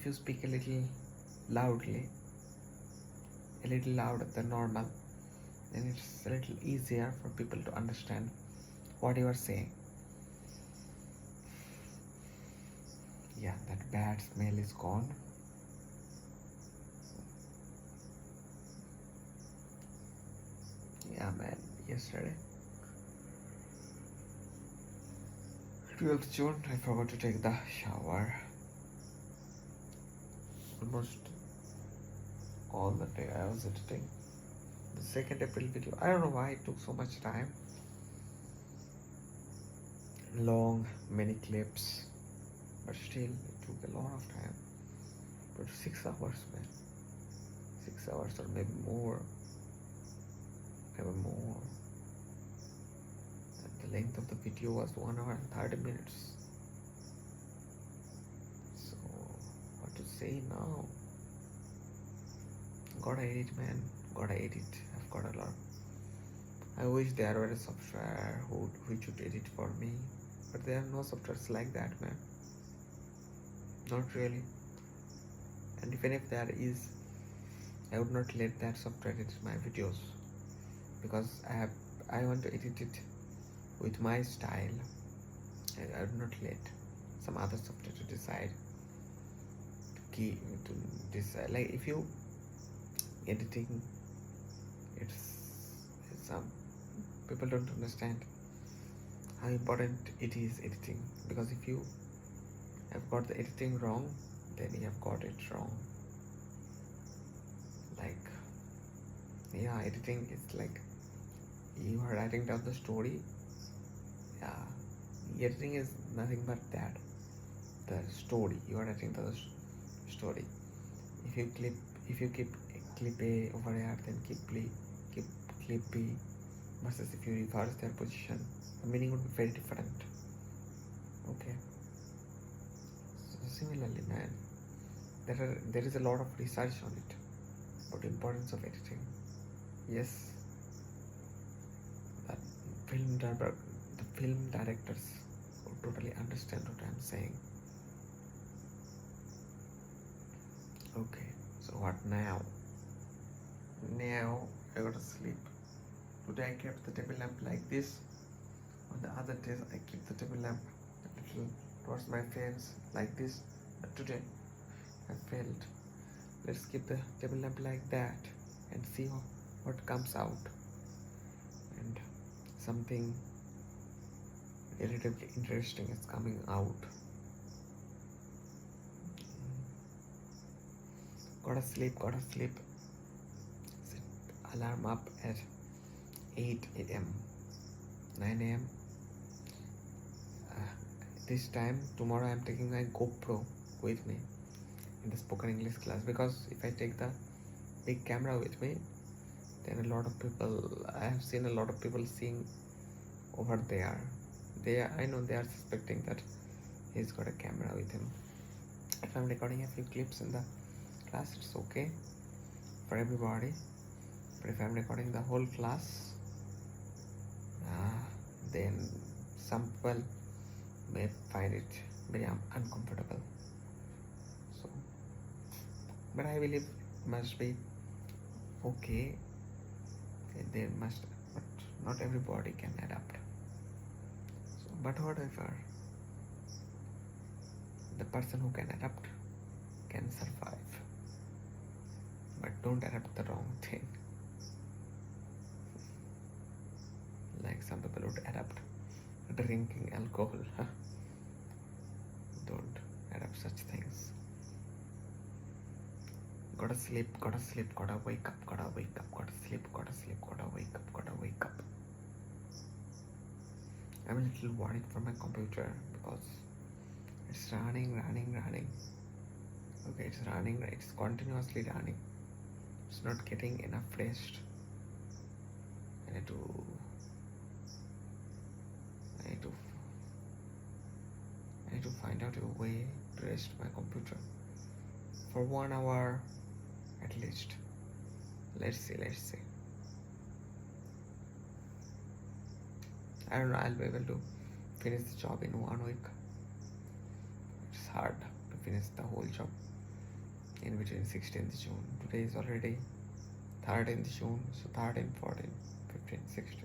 you speak a little loudly, a little louder than normal, then it's a little easier for people to understand what you are saying. Yeah, that bad smell is gone. Yeah, man, yesterday 12th June, I forgot to take the shower. Almost all the day I was editing the 2nd April video. I don't know why it took so much time. Long, many clips, but still it took a lot of time. But 6 hours, man. 6 hours or maybe more. Maybe more. And the length of the video was 1 hour and 30 minutes. So, what to say now? Gotta edit, man. Gotta edit. I've got a lot. I wish there were a software which would edit for me. But there are no softwares like that, man. Not really. And even if there is, I would not let that software edit my videos, because I want to edit it with my style. I would not let some other software to decide to decide. Like if you editing, it's some people don't understand how important it is editing, because if you have got the editing wrong, then you have got it wrong. Like, yeah, editing is like you are writing down the story. Yeah, editing is nothing but that, the story. You are writing the story. If you keep clip A over here, then keep clip B, versus if you reverse their position, the meaning would be very different. Okay. So similarly, man, there is a lot of research on it about the importance of editing. Yes, that the film directors would totally understand what I'm saying. Okay, so what now? Now I gotta sleep. Today I kept the table lamp like this. On the other days I keep the table lamp a little towards my face like this. But today I failed. Let's keep the table lamp like that and see what comes out. And something relatively interesting is coming out. Gotta sleep. Set alarm up at 8 a.m. 9 a.m. This time tomorrow I'm taking my GoPro with me in the spoken English class, because if I take the big camera with me, then I have seen a lot of people seeing over there. I know they are suspecting that he's got a camera with him. If I'm recording a few clips in the class, it's okay for everybody. But if I'm recording the whole class, then some people may find it very uncomfortable. So, but I believe must be okay. They must, but not everybody can adapt. So, but whatever, the person who can adapt can survive. But don't adapt the wrong thing. Like some people would adapt drinking alcohol. Don't adapt such things. Gotta sleep, gotta wake up, gotta sleep, gotta wake up. I'm a little worried for my computer because it's running. Okay, it's running, it's continuously running. It's not getting enough rest. I need to find out a way to rest my computer for 1 hour at least. Let's see. I don't know, I'll be able to finish the job in 1 week. It's hard to finish the whole job in between 16th June. Today is already 13th June, so 13, 14, 15, 16.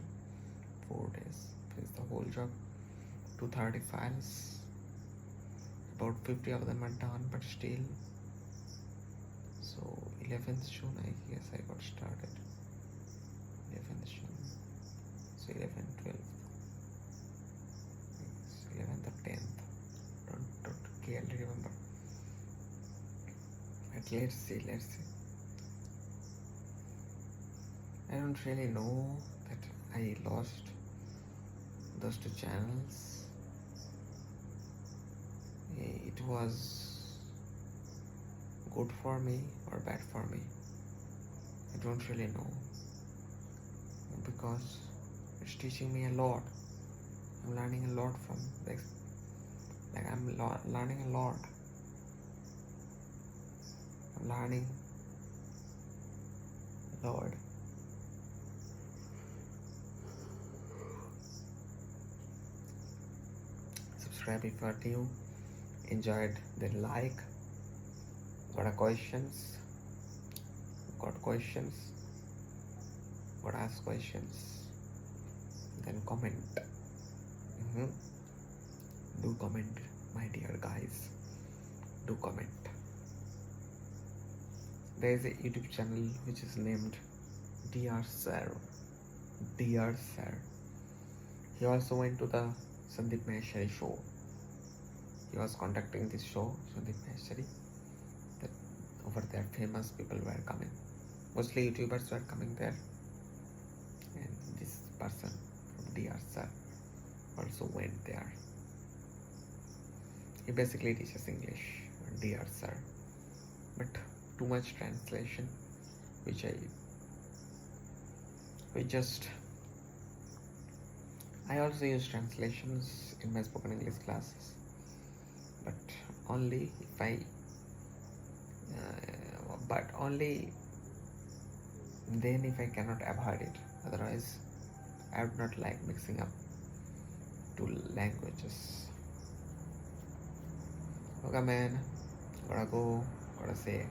4 days. Finish the whole job. 230 files. About 50 of them are done, but still. So 11th June, I guess I got started. 11th June. So 11th, 12th. 11th or 10th. Don't clearly remember. But let's see. I don't really know that I lost those 2 channels. It was good for me or bad for me. I don't really know, because it's teaching me a lot. I'm learning a lot from this. Like I'm learning a lot. I'm learning Lord. Subscribe if you are new. Enjoyed, then like. Got questions, gotta ask questions, then comment. Do comment, my dear guys. Do comment. There is a YouTube channel which is named Dear Sir. He also went to the Sandeep Maheshwari show. He was conducting this show, Sandeep Maheshwari. That over there, famous people were coming. Mostly YouTubers were coming there. And this person from DR Sir also went there. He basically teaches English, DR Sir. But too much translation, which I also use translations in my spoken English classes, but only then if I cannot avoid it. Otherwise, I would not like mixing up two languages. Okay, man, gotta go, gotta say